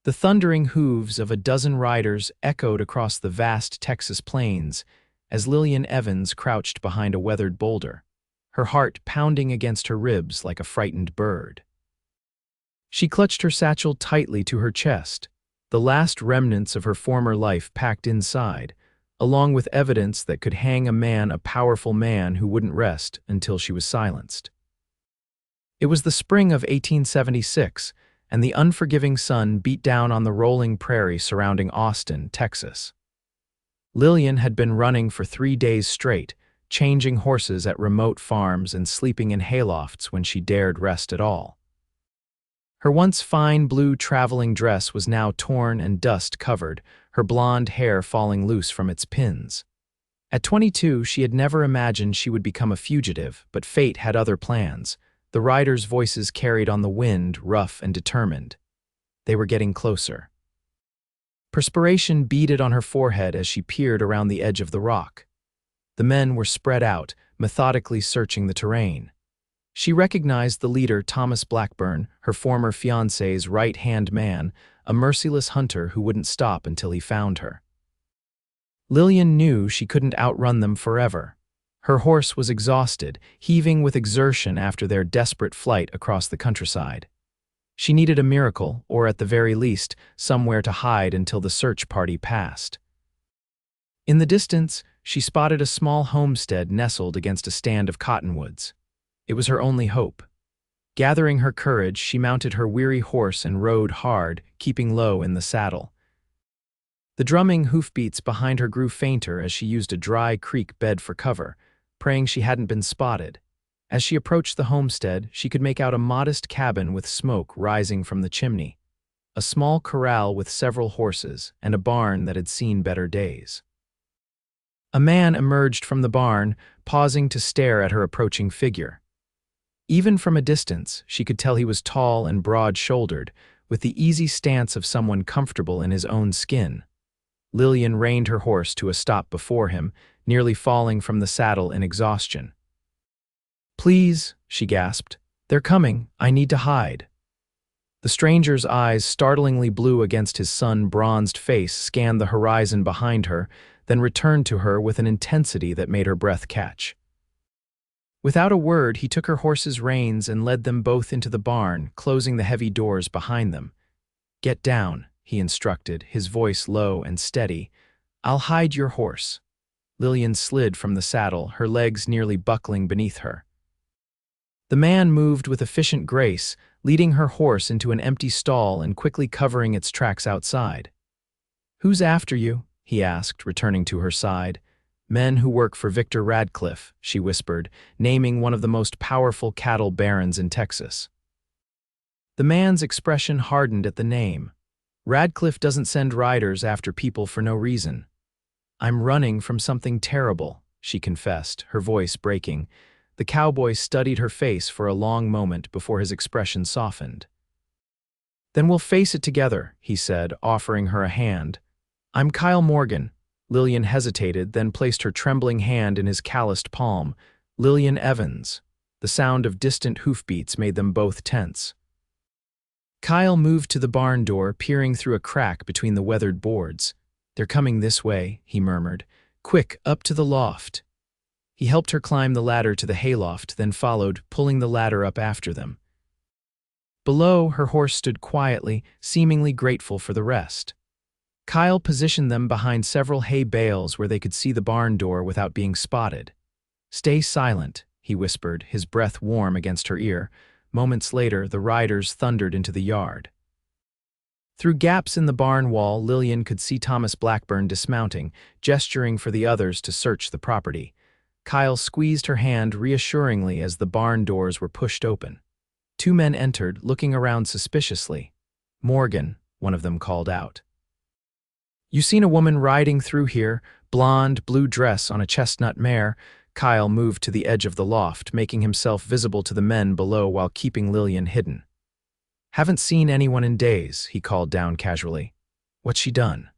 The thundering hooves of a dozen riders echoed across the vast Texas plains as Lillian Evans crouched behind a weathered boulder, her heart pounding against her ribs like a frightened bird. She clutched her satchel tightly to her chest, the last remnants of her former life packed inside, along with evidence that could hang a powerful man who wouldn't rest until she was silenced. It was the spring of 1876, and the unforgiving sun beat down on the rolling prairie surrounding Austin, Texas. Lillian had been running for 3 days straight, changing horses at remote farms and sleeping in haylofts when she dared rest at all. Her once fine blue traveling dress was now torn and dust-covered, her blonde hair falling loose from its pins. At 22, she had never imagined she would become a fugitive, but fate had other plans. The riders' voices carried on the wind, rough and determined. They were getting closer. Perspiration beaded on her forehead as she peered around the edge of the rock. The men were spread out, methodically searching the terrain. She recognized the leader, Thomas Blackburn, her former fiancé's right-hand man, a merciless hunter who wouldn't stop until he found her. Lillian knew she couldn't outrun them forever. Her horse was exhausted, heaving with exertion after their desperate flight across the countryside. She needed a miracle, or at the very least, somewhere to hide until the search party passed. In the distance, she spotted a small homestead nestled against a stand of cottonwoods. It was her only hope. Gathering her courage, she mounted her weary horse and rode hard, keeping low in the saddle. The drumming hoofbeats behind her grew fainter as she used a dry creek bed for cover, praying she hadn't been spotted. As she approached the homestead, she could make out a modest cabin with smoke rising from the chimney, a small corral with several horses, and a barn that had seen better days. A man emerged from the barn, pausing to stare at her approaching figure. Even from a distance, she could tell he was tall and broad-shouldered, with the easy stance of someone comfortable in his own skin. Lillian reined her horse to a stop before him, nearly falling from the saddle in exhaustion. "Please," she gasped. "They're coming. I need to hide." The stranger's eyes, startlingly blue against his sun-bronzed face, scanned the horizon behind her, then returned to her with an intensity that made her breath catch. Without a word, he took her horse's reins and led them both into the barn, closing the heavy doors behind them. "Get down," he instructed, his voice low and steady. "I'll hide your horse." Lillian slid from the saddle, her legs nearly buckling beneath her. The man moved with efficient grace, leading her horse into an empty stall and quickly covering its tracks outside. "Who's after you?" he asked, returning to her side. "Men who work for Victor Radcliffe," she whispered, naming one of the most powerful cattle barons in Texas. The man's expression hardened at the name. "Radcliffe doesn't send riders after people for no reason." "I'm running from something terrible," she confessed, her voice breaking. The cowboy studied her face for a long moment before his expression softened. "Then we'll face it together," he said, offering her a hand. "I'm Kyle Morgan." Lillian hesitated, then placed her trembling hand in his calloused palm. "Lillian Evans." The sound of distant hoofbeats made them both tense. Kyle moved to the barn door, peering through a crack between the weathered boards. "They're coming this way," he murmured. "Quick, up to the loft." He helped her climb the ladder to the hayloft, then followed, pulling the ladder up after them. Below, her horse stood quietly, seemingly grateful for the rest. Kyle positioned them behind several hay bales where they could see the barn door without being spotted. "Stay silent," he whispered, his breath warm against her ear. Moments later, the riders thundered into the yard. Through gaps in the barn wall, Lillian could see Thomas Blackburn dismounting, gesturing for the others to search the property. Kyle squeezed her hand reassuringly as the barn doors were pushed open. 2 men entered, looking around suspiciously. "Morgan," one of them called out. "You seen a woman riding through here, blonde, blue dress on a chestnut mare?" Kyle moved to the edge of the loft, making himself visible to the men below while keeping Lillian hidden. "Haven't seen anyone in days," he called down casually. "What's she done?"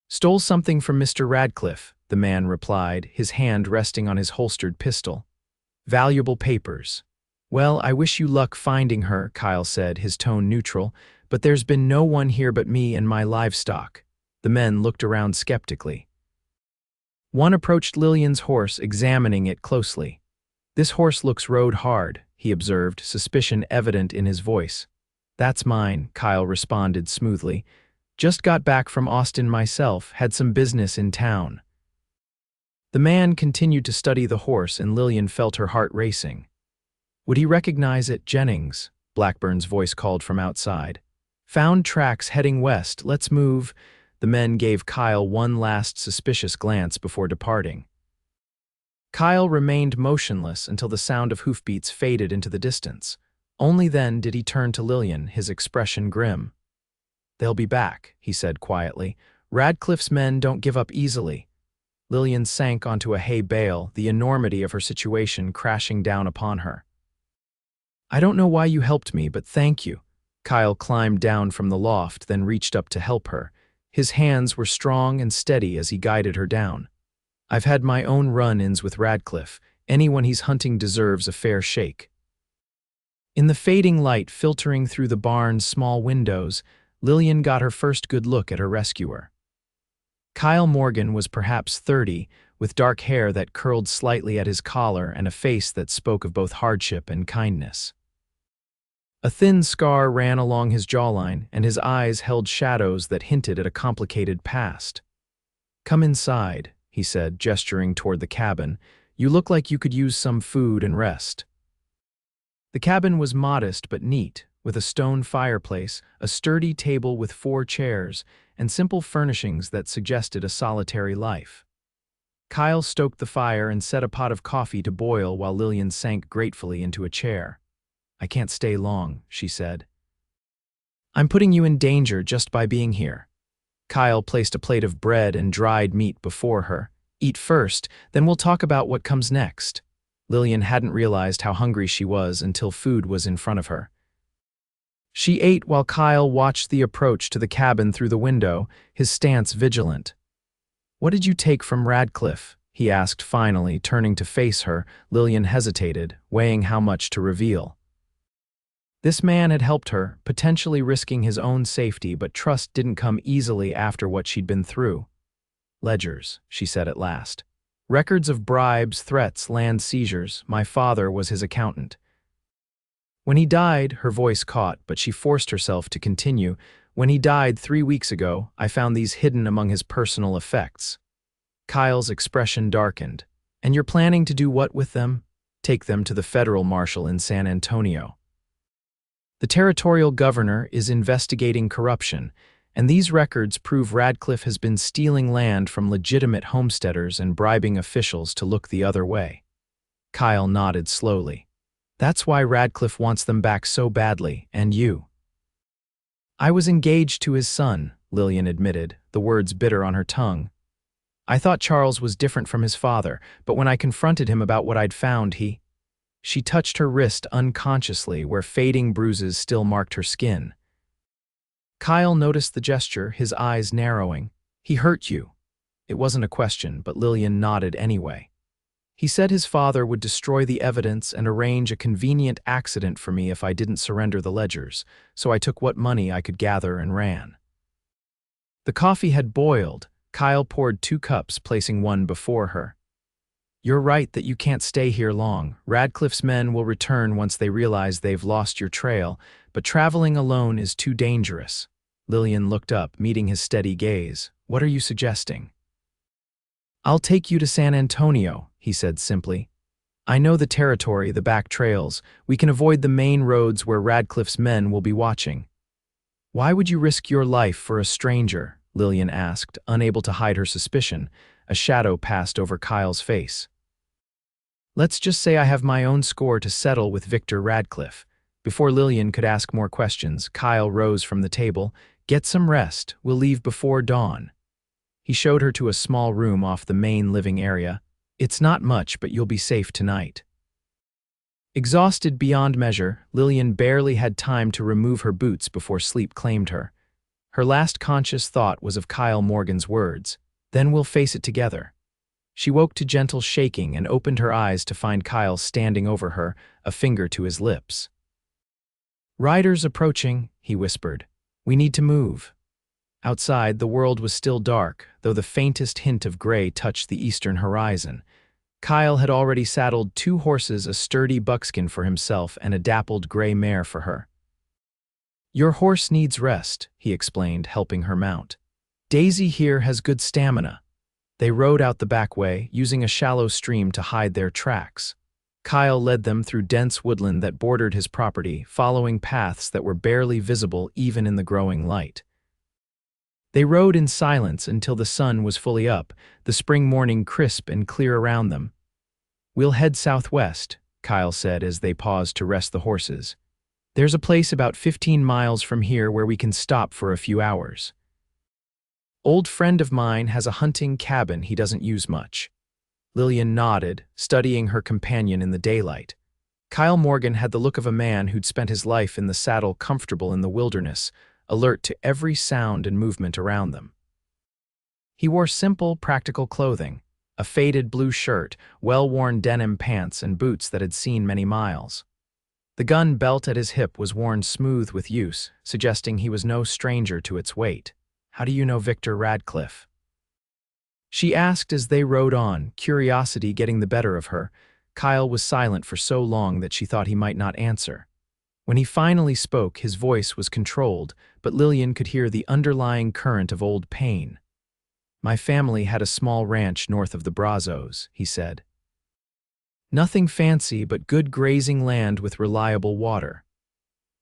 "Stole something from Mr. Radcliffe," the man replied, his hand resting on his holstered pistol. "Valuable papers." "Well, I wish you luck finding her," Kyle said, his tone neutral, but there's been no one here but me and my livestock." The men looked around skeptically. One approached Lillian's horse, examining it closely. "This horse looks rode hard," he observed, suspicion evident in his voice. "That's mine," Kyle responded smoothly. "Just got back from Austin myself, had some business in town." The man continued to study the horse, and Lillian felt her heart racing. "Would he recognize it, Jennings?" Blackburn's voice called from outside. "Found tracks heading west, let's move." The men gave Kyle one last suspicious glance before departing. Kyle remained motionless until the sound of hoofbeats faded into the distance. Only then did he turn to Lillian, his expression grim. "They'll be back," he said quietly. "Radcliffe's men don't give up easily." Lillian sank onto a hay bale, the enormity of her situation crashing down upon her. "I don't know why you helped me, but thank you." Kyle climbed down from the loft, then reached up to help her. His hands were strong and steady as he guided her down. "I've had my own run-ins with Radcliffe. Anyone he's hunting deserves a fair shake." In the fading light filtering through the barn's small windows, Lillian got her first good look at her rescuer. Kyle Morgan was perhaps 30, with dark hair that curled slightly at his collar and a face that spoke of both hardship and kindness. A thin scar ran along his jawline, and his eyes held shadows that hinted at a complicated past. "Come inside," he said, gesturing toward the cabin. "You look like you could use some food and rest." The cabin was modest but neat, with a stone fireplace, a sturdy table with 4 chairs, and simple furnishings that suggested a solitary life. Kyle stoked the fire and set a pot of coffee to boil while Lillian sank gratefully into a chair. "I can't stay long," she said. "I'm putting you in danger just by being here." Kyle placed a plate of bread and dried meat before her. "Eat first, then we'll talk about what comes next." Lillian hadn't realized how hungry she was until food was in front of her. She ate while Kyle watched the approach to the cabin through the window, his stance vigilant. "What did you take from Radcliffe?" he asked finally, turning to face her. Lillian hesitated, weighing how much to reveal. This man had helped her, potentially risking his own safety, but trust didn't come easily after what she'd been through. "Ledgers," she said at last. "Records of bribes, threats, land seizures. My father was his accountant." "When he died," her voice caught, but she forced herself to continue. "When he died 3 weeks ago, I found these hidden among his personal effects." Kyle's expression darkened. "And you're planning to do what with them?" "Take them to the federal marshal in San Antonio. The territorial governor is investigating corruption, and these records prove Radcliffe has been stealing land from legitimate homesteaders and bribing officials to look the other way." Kyle nodded slowly. "That's why Radcliffe wants them back so badly, and you." "I was engaged to his son," Lillian admitted, the words bitter on her tongue. "I thought Charles was different from his father, but when I confronted him about what I'd found, he—" She touched her wrist unconsciously where fading bruises still marked her skin. Kyle noticed the gesture, his eyes narrowing. "He hurt you." It wasn't a question, but Lillian nodded anyway. "He said his father would destroy the evidence and arrange a convenient accident for me if I didn't surrender the ledgers, so I took what money I could gather and ran." The coffee had boiled. Kyle poured 2 cups, placing one before her. "You're right that you can't stay here long. Radcliffe's men will return once they realize they've lost your trail, but traveling alone is too dangerous." Lillian looked up, meeting his steady gaze. "What are you suggesting?" "I'll take you to San Antonio," he said simply. "I know the territory, the back trails. We can avoid the main roads where Radcliffe's men will be watching." "Why would you risk your life for a stranger?" Lillian asked, unable to hide her suspicion. A shadow passed over Kyle's face. "Let's just say I have my own score to settle with Victor Radcliffe." Before Lillian could ask more questions, Kyle rose from the table. "Get some rest. We'll leave before dawn." He showed her to a small room off the main living area. "It's not much, but you'll be safe tonight." Exhausted beyond measure, Lillian barely had time to remove her boots before sleep claimed her. Her last conscious thought was of Kyle Morgan's words, "Then we'll face it together." She woke to gentle shaking and opened her eyes to find Kyle standing over her, a finger to his lips. "Riders approaching," he whispered. We need to move. Outside, the world was still dark, though the faintest hint of gray touched the eastern horizon. Kyle had already saddled 2 horses, a sturdy buckskin for himself and a dappled gray mare for her. "Your horse needs rest," he explained, helping her mount. "Daisy here has good stamina." They rode out the back way, using a shallow stream to hide their tracks. Kyle led them through dense woodland that bordered his property, following paths that were barely visible even in the growing light. They rode in silence until the sun was fully up, the spring morning crisp and clear around them. "We'll head southwest," Kyle said as they paused to rest the horses. "There's a place about 15 miles from here where we can stop for a few hours. Old friend of mine has a hunting cabin he doesn't use much." Lillian nodded, studying her companion in the daylight. Kyle Morgan had the look of a man who'd spent his life in the saddle, comfortable in the wilderness, alert to every sound and movement around them. He wore simple, practical clothing, a faded blue shirt, well-worn denim pants, and boots that had seen many miles. The gun belt at his hip was worn smooth with use, suggesting he was no stranger to its weight. "How do you know Victor Radcliffe?" she asked as they rode on, curiosity getting the better of her. Kyle was silent for so long that she thought he might not answer. When he finally spoke, his voice was controlled, but Lillian could hear the underlying current of old pain. "My family had a small ranch north of the Brazos," he said. "Nothing fancy, but good grazing land with reliable water.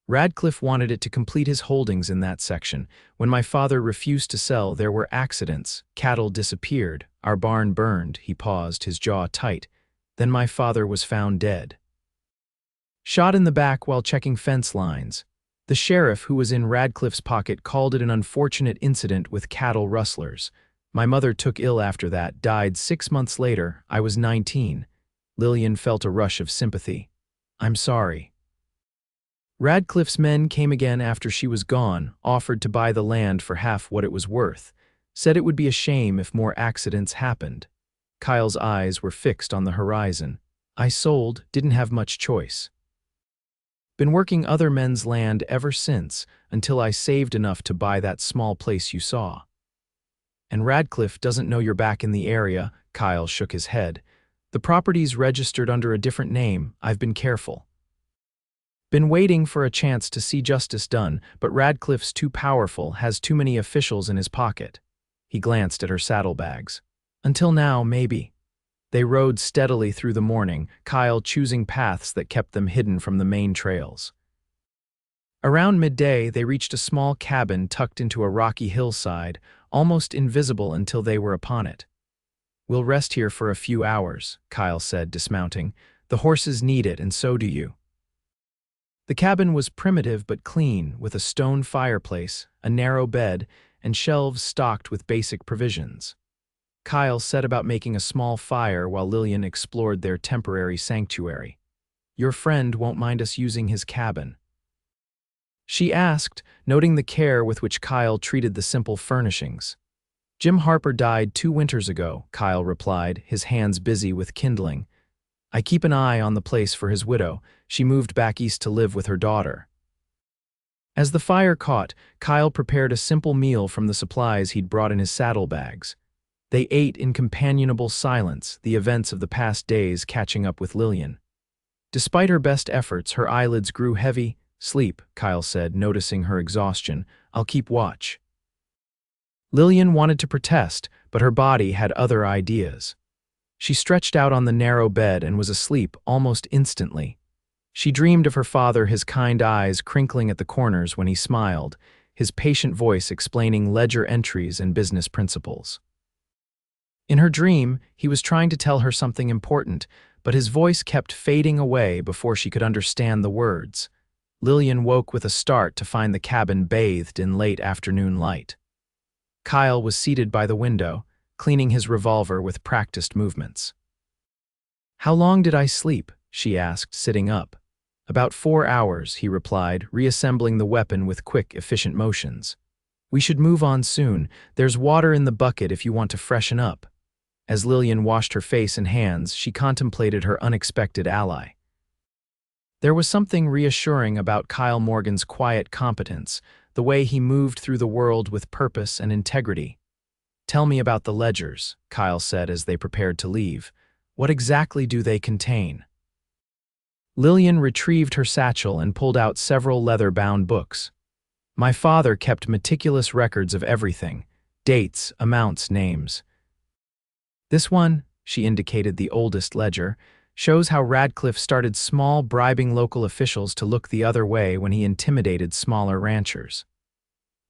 Radcliffe wanted it to complete his holdings in that section. When my father refused to sell, there were accidents. Cattle disappeared. Our barn burned." He paused, his jaw tight. "Then my father was found dead. Shot in the back while checking fence lines. The sheriff, who was in Radcliffe's pocket, called it an unfortunate incident with cattle rustlers. My mother took ill after that, died 6 months later. I was 19. Lillian felt a rush of sympathy. "I'm sorry." "Radcliffe's men came again after she was gone, offered to buy the land for half what it was worth. Said it would be a shame if more accidents happened." Kyle's eyes were fixed on the horizon. "I sold, didn't have much choice. Been working other men's land ever since, until I saved enough to buy that small place you saw." "And Radcliffe doesn't know you're back in the area?" Kyle shook his head. "The property's registered under a different name. I've been careful. Been waiting for a chance to see justice done, but Radcliffe's too powerful, has too many officials in his pocket." He glanced at her saddlebags. "Until now, maybe." They rode steadily through the morning, Kyle choosing paths that kept them hidden from the main trails. Around midday, they reached a small cabin tucked into a rocky hillside, almost invisible until they were upon it. "We'll rest here for a few hours," Kyle said, dismounting. "The horses need it, and so do you." The cabin was primitive but clean, with a stone fireplace, a narrow bed, and shelves stocked with basic provisions. Kyle set about making a small fire while Lillian explored their temporary sanctuary. "Your friend won't mind us using his cabin?" she asked, noting the care with which Kyle treated the simple furnishings. "Jim Harper died 2 winters ago," Kyle replied, his hands busy with kindling. "I keep an eye on the place for his widow. She moved back east to live with her daughter." As the fire caught, Kyle prepared a simple meal from the supplies he'd brought in his saddlebags. They ate in companionable silence, the events of the past days catching up with Lillian. Despite her best efforts, her eyelids grew heavy. "Sleep," Kyle said, noticing her exhaustion. "I'll keep watch." Lillian wanted to protest, but her body had other ideas. She stretched out on the narrow bed and was asleep almost instantly. She dreamed of her father, his kind eyes crinkling at the corners when he smiled, his patient voice explaining ledger entries and business principles. In her dream, he was trying to tell her something important, but his voice kept fading away before she could understand the words. Lillian woke with a start to find the cabin bathed in late afternoon light. Kyle was seated by the window, cleaning his revolver with practiced movements. "How long did I sleep?" she asked, sitting up. "About 4 hours," he replied, reassembling the weapon with quick, efficient motions. "We should move on soon. There's water in the bucket if you want to freshen up." As Lillian washed her face and hands, she contemplated her unexpected ally. There was something reassuring about Kyle Morgan's quiet competence, the way he moved through the world with purpose and integrity. "Tell me about the ledgers," Kyle said as they prepared to leave. "What exactly do they contain?" Lillian retrieved her satchel and pulled out several leather-bound books. "My father kept meticulous records of everything: dates, amounts, names. This one," she indicated the oldest ledger, "shows how Radcliffe started small, bribing local officials to look the other way when he intimidated smaller ranchers.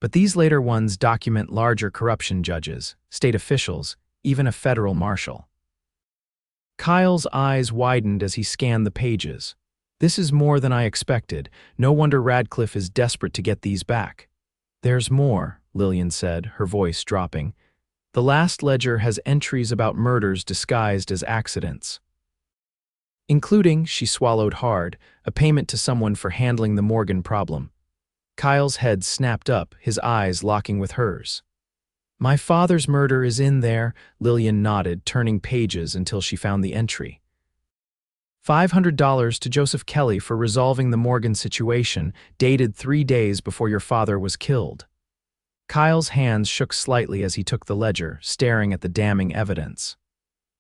But these later ones document larger corruption: judges, state officials, even a federal marshal." Kyle's eyes widened as he scanned the pages. "This is more than I expected. No wonder Radcliffe is desperate to get these back." "There's more," Lillian said, her voice dropping. "The last ledger has entries about murders disguised as accidents. Including," she swallowed hard, "a payment to someone for handling the Morgan problem." Kyle's head snapped up, his eyes locking with hers. "My father's murder is in there," Lillian nodded, turning pages until she found the entry. $500 to Joseph Kelly for resolving the Morgan situation, dated 3 days before your father was killed." Kyle's hands shook slightly as he took the ledger, staring at the damning evidence.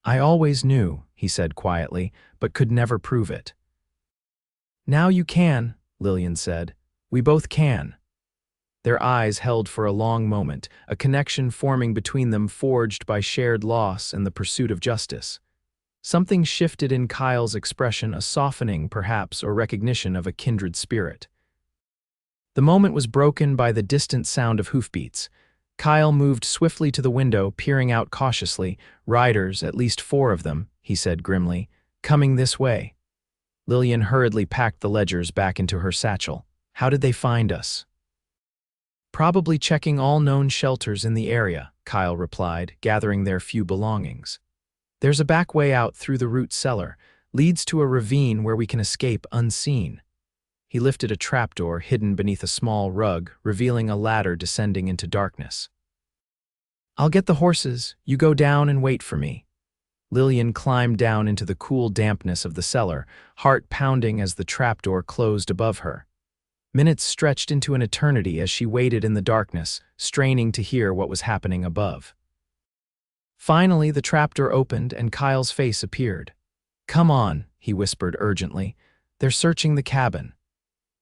"I always knew," he said quietly, "but could never prove it." "Now you can," Lillian said. "We both can." Their eyes held for a long moment, a connection forming between them forged by shared loss and the pursuit of justice. Something shifted in Kyle's expression, a softening, perhaps, or recognition of a kindred spirit. The moment was broken by the distant sound of hoofbeats. Kyle moved swiftly to the window, peering out cautiously. "Riders, at least 4 of them," he said grimly, "coming this way." Lillian hurriedly packed the ledgers back into her satchel. "How did they find us?" "Probably checking all known shelters in the area," Kyle replied, gathering their few belongings. "There's a back way out through the root cellar, leads to a ravine where we can escape unseen." He lifted a trapdoor hidden beneath a small rug, revealing a ladder descending into darkness. "I'll get the horses, you go down and wait for me." Lillian climbed down into the cool dampness of the cellar, heart pounding as the trapdoor closed above her. Minutes stretched into an eternity as she waited in the darkness, straining to hear what was happening above. Finally, the trapdoor opened and Kyle's face appeared. "Come on," he whispered urgently. "They're searching the cabin."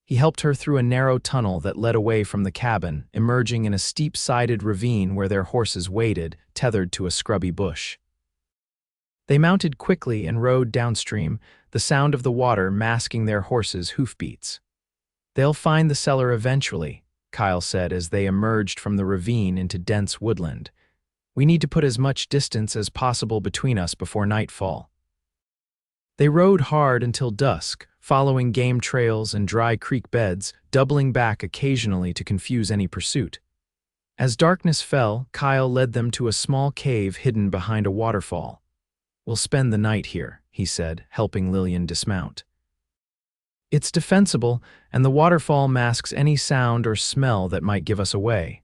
He helped her through a narrow tunnel that led away from the cabin, emerging in a steep-sided ravine where their horses waited, tethered to a scrubby bush. They mounted quickly and rode downstream, the sound of the water masking their horses' hoofbeats. "They'll find the cellar eventually," Kyle said as they emerged from the ravine into dense woodland. "We need to put as much distance as possible between us before nightfall." They rode hard until dusk, following game trails and dry creek beds, doubling back occasionally to confuse any pursuit. As darkness fell, Kyle led them to a small cave hidden behind a waterfall. "We'll spend the night here," he said, helping Lillian dismount. "It's defensible, and the waterfall masks any sound or smell that might give us away."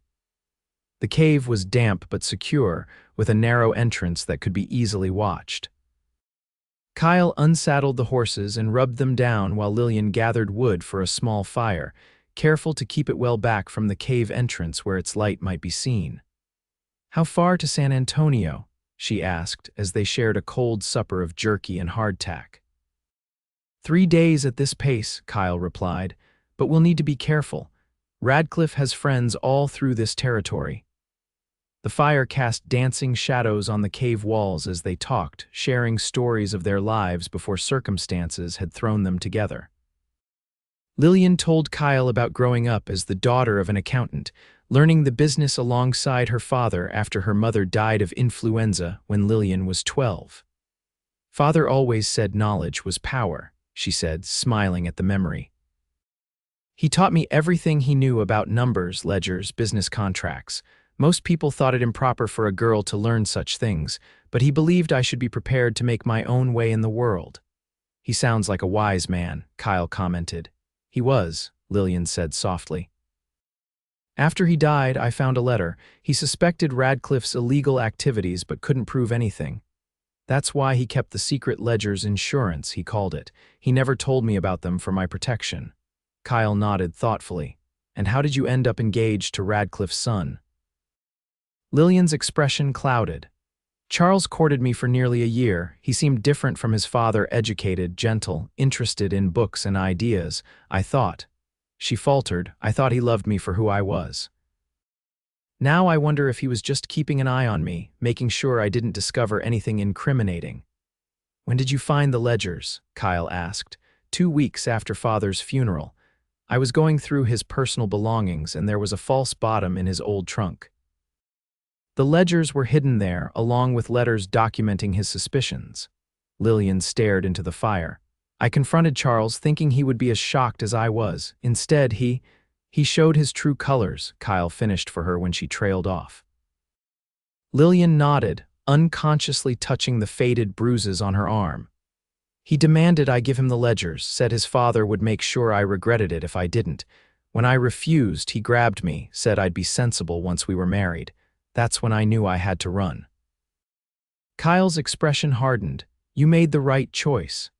The cave was damp but secure, with a narrow entrance that could be easily watched. Kyle unsaddled the horses and rubbed them down while Lillian gathered wood for a small fire, careful to keep it well back from the cave entrance where its light might be seen. "How far to San Antonio?" she asked as they shared a cold supper of jerky and hardtack. 3 days at this pace," Kyle replied, "but we'll need to be careful. Radcliffe has friends all through this territory." The fire cast dancing shadows on the cave walls as they talked, sharing stories of their lives before circumstances had thrown them together. Lillian told Kyle about growing up as the daughter of an accountant, learning the business alongside her father after her mother died of influenza when Lillian was 12. "Father always said knowledge was power," she said, smiling at the memory. "He taught me everything he knew about numbers, ledgers, business contracts. Most people thought it improper for a girl to learn such things, but he believed I should be prepared to make my own way in the world." "He sounds like a wise man," Kyle commented. "He was," Lillian said softly. "After he died, I found a letter. He suspected Radcliffe's illegal activities but couldn't prove anything. That's why he kept the secret ledger's insurance, he called it. He never told me about them for my protection." Kyle nodded thoughtfully. And how did you end up engaged to Radcliffe's son? Lillian's expression clouded. Charles courted me for nearly a year. He seemed different from his father, educated, gentle, interested in books and ideas, I thought. She faltered. I thought he loved me for who I was. Now I wonder if he was just keeping an eye on me, making sure I didn't discover anything incriminating. When did you find the ledgers? Kyle asked. 2 weeks after Father's funeral. I was going through his personal belongings and there was a false bottom in his old trunk. The ledgers were hidden there, along with letters documenting his suspicions. Lillian stared into the fire. I confronted Charles, thinking he would be as shocked as I was. Instead, he showed his true colors, Kyle finished for her when she trailed off. Lillian nodded, unconsciously touching the faded bruises on her arm. He demanded I give him the ledgers, said his father would make sure I regretted it if I didn't. When I refused, he grabbed me, said I'd be sensible once we were married. That's when I knew I had to run. Kyle's expression hardened. You made the right choice.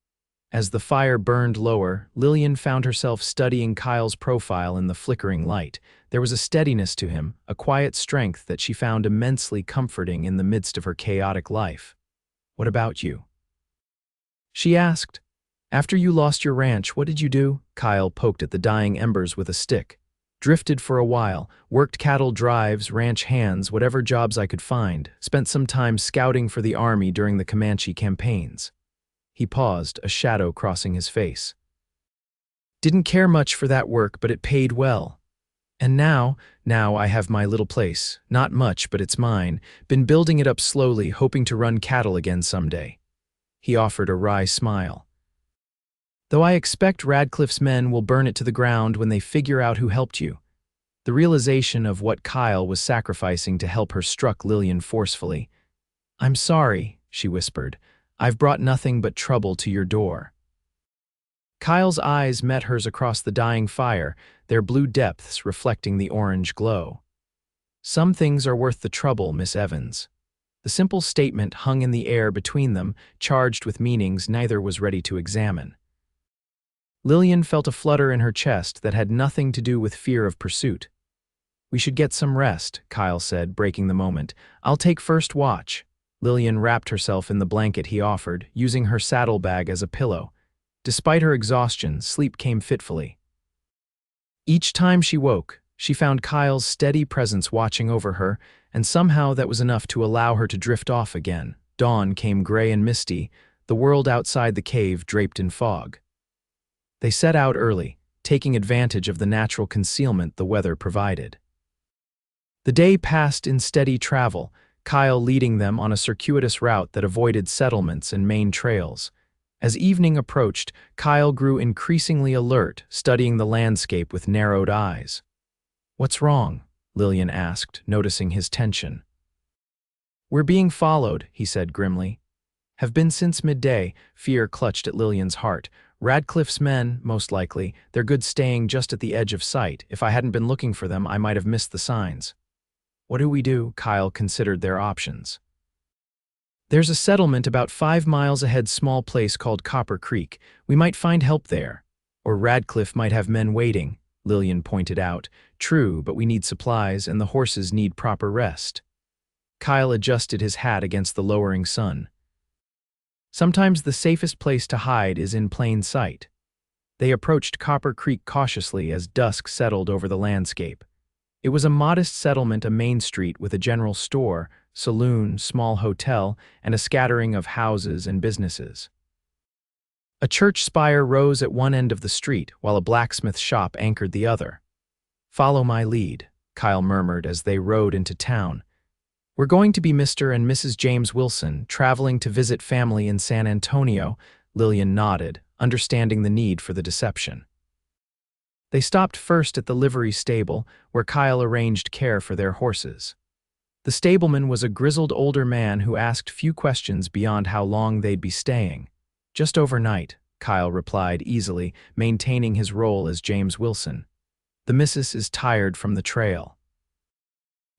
As the fire burned lower, Lillian found herself studying Kyle's profile in the flickering light. There was a steadiness to him, a quiet strength that she found immensely comforting in the midst of her chaotic life. What about you? She asked. After you lost your ranch, what did you do? Kyle poked at the dying embers with a stick. Drifted for a while, worked cattle drives, ranch hands, whatever jobs I could find, spent some time scouting for the army during the Comanche campaigns. He paused, a shadow crossing his face. Didn't care much for that work, but it paid well. And now I have my little place. Not much, but it's mine. Been building it up slowly, hoping to run cattle again someday. He offered a wry smile. Though I expect Radcliffe's men will burn it to the ground when they figure out who helped you. The realization of what Kyle was sacrificing to help her struck Lillian forcefully. I'm sorry, she whispered. I've brought nothing but trouble to your door. Kyle's eyes met hers across the dying fire, their blue depths reflecting the orange glow. Some things are worth the trouble, Miss Evans. The simple statement hung in the air between them, charged with meanings neither was ready to examine. Lillian felt a flutter in her chest that had nothing to do with fear of pursuit. We should get some rest, Kyle said, breaking the moment. I'll take first watch. Lillian wrapped herself in the blanket he offered, using her saddlebag as a pillow. Despite her exhaustion, sleep came fitfully. Each time she woke, she found Kyle's steady presence watching over her, and somehow that was enough to allow her to drift off again. Dawn came gray and misty, the world outside the cave draped in fog. They set out early, taking advantage of the natural concealment the weather provided. The day passed in steady travel, Kyle leading them on a circuitous route that avoided settlements and main trails. As evening approached, Kyle grew increasingly alert, studying the landscape with narrowed eyes. What's wrong? Lillian asked, noticing his tension. We're being followed, he said grimly. Have been since midday, fear clutched at Lillian's heart. Radcliffe's men, most likely, they're good staying just at the edge of sight. If I hadn't been looking for them, I might have missed the signs. What do we do? Kyle considered their options. There's a settlement about 5 miles ahead, small place called Copper Creek. We might find help there. Or Radcliffe might have men waiting, Lillian pointed out. True, but we need supplies and the horses need proper rest. Kyle adjusted his hat against the lowering sun. Sometimes the safest place to hide is in plain sight. They approached Copper Creek cautiously as dusk settled over the landscape. It was a modest settlement, a main street with a general store, saloon, small hotel, and a scattering of houses and businesses. A church spire rose at one end of the street, while a blacksmith shop anchored the other. Follow my lead, Kyle murmured as they rode into town. We're going to be Mr. and Mrs. James Wilson, traveling to visit family in San Antonio, Lillian nodded, understanding the need for the deception. They stopped first at the livery stable, where Kyle arranged care for their horses. The stableman was a grizzled older man who asked few questions beyond how long they'd be staying. Just overnight, Kyle replied easily, maintaining his role as James Wilson. The missus is tired from the trail.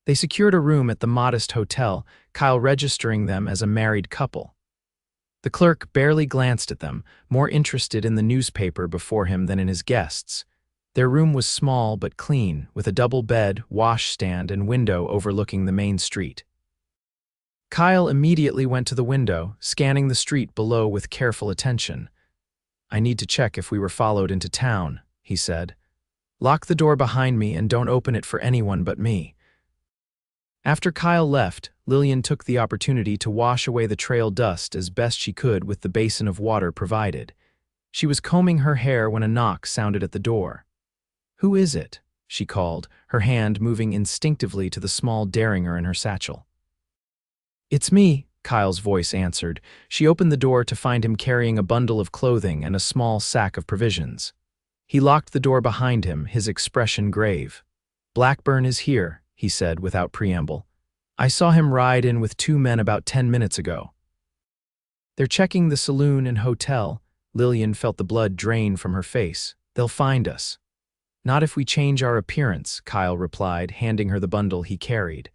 They secured a room at the modest hotel, Kyle registering them as a married couple. The clerk barely glanced at them, more interested in the newspaper before him than in his guests. Their room was small but clean, with a double bed, washstand, and window overlooking the main street. Kyle immediately went to the window, scanning the street below with careful attention. "I need to check if we were followed into town," he said. "Lock the door behind me and don't open it for anyone but me." After Kyle left, Lillian took the opportunity to wash away the trail dust as best she could with the basin of water provided. She was combing her hair when a knock sounded at the door. "Who is it?" she called, her hand moving instinctively to the small derringer in her satchel. "It's me," Kyle's voice answered. She opened the door to find him carrying a bundle of clothing and a small sack of provisions. He locked the door behind him, his expression grave. "Blackburn is here," he said without preamble. "I saw him ride in with 2 men about 10 minutes ago." "They're checking the saloon and hotel." Lillian felt the blood drain from her face. "They'll find us." "Not if we change our appearance," Kyle replied, handing her the bundle he carried.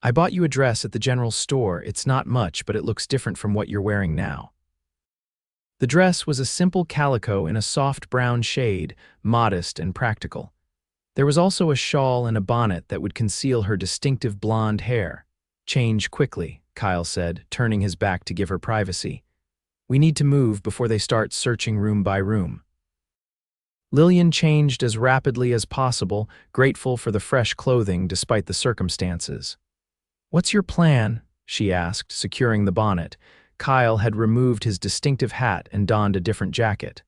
"I bought you a dress at the general store. It's not much, but it looks different from what you're wearing now." The dress was a simple calico in a soft brown shade, modest and practical. There was also a shawl and a bonnet that would conceal her distinctive blonde hair. "Change quickly," Kyle said, turning his back to give her privacy. "We need to move before they start searching room by room." Lillian changed as rapidly as possible, grateful for the fresh clothing despite the circumstances. "What's your plan?" she asked, securing the bonnet. Kyle had removed his distinctive hat and donned a different jacket.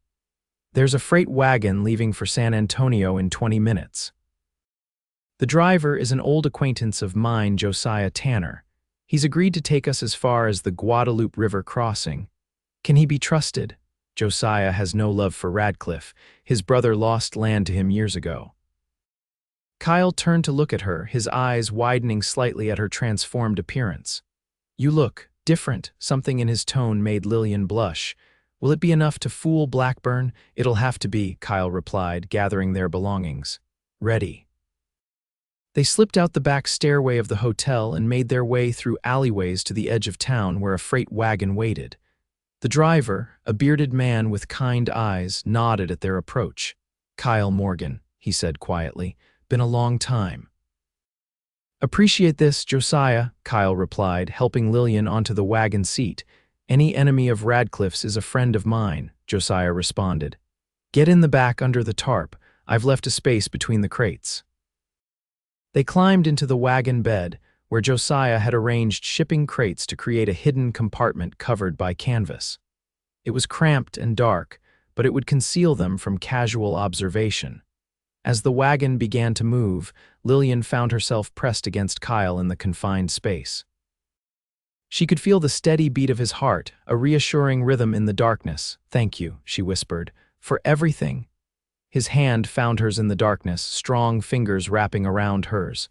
"There's a freight wagon leaving for San Antonio in 20 minutes. The driver is an old acquaintance of mine, Josiah Tanner. He's agreed to take us as far as the Guadalupe River crossing. Can he be trusted? Josiah has no love for Radcliffe. His brother lost land to him years ago." Kyle turned to look at her, his eyes widening slightly at her transformed appearance. "You look different." Something in his tone made Lillian blush. "Will it be enough to fool Blackburn?" "It'll have to be," Kyle replied, gathering their belongings. "Ready." They slipped out the back stairway of the hotel and made their way through alleyways to the edge of town where a freight wagon waited. The driver, a bearded man with kind eyes, nodded at their approach. "Kyle Morgan," he said quietly. "Been a long time." "Appreciate this, Josiah," Kyle replied, helping Lillian onto the wagon seat. "Any enemy of Radcliffe's is a friend of mine," Josiah responded. "Get in the back under the tarp. I've left a space between the crates." They climbed into the wagon bed, where Josiah had arranged shipping crates to create a hidden compartment covered by canvas. It was cramped and dark, but it would conceal them from casual observation. As the wagon began to move, Lillian found herself pressed against Kyle in the confined space. She could feel the steady beat of his heart, a reassuring rhythm in the darkness. "Thank you," she whispered, "for everything." His hand found hers in the darkness, strong fingers wrapping around hers.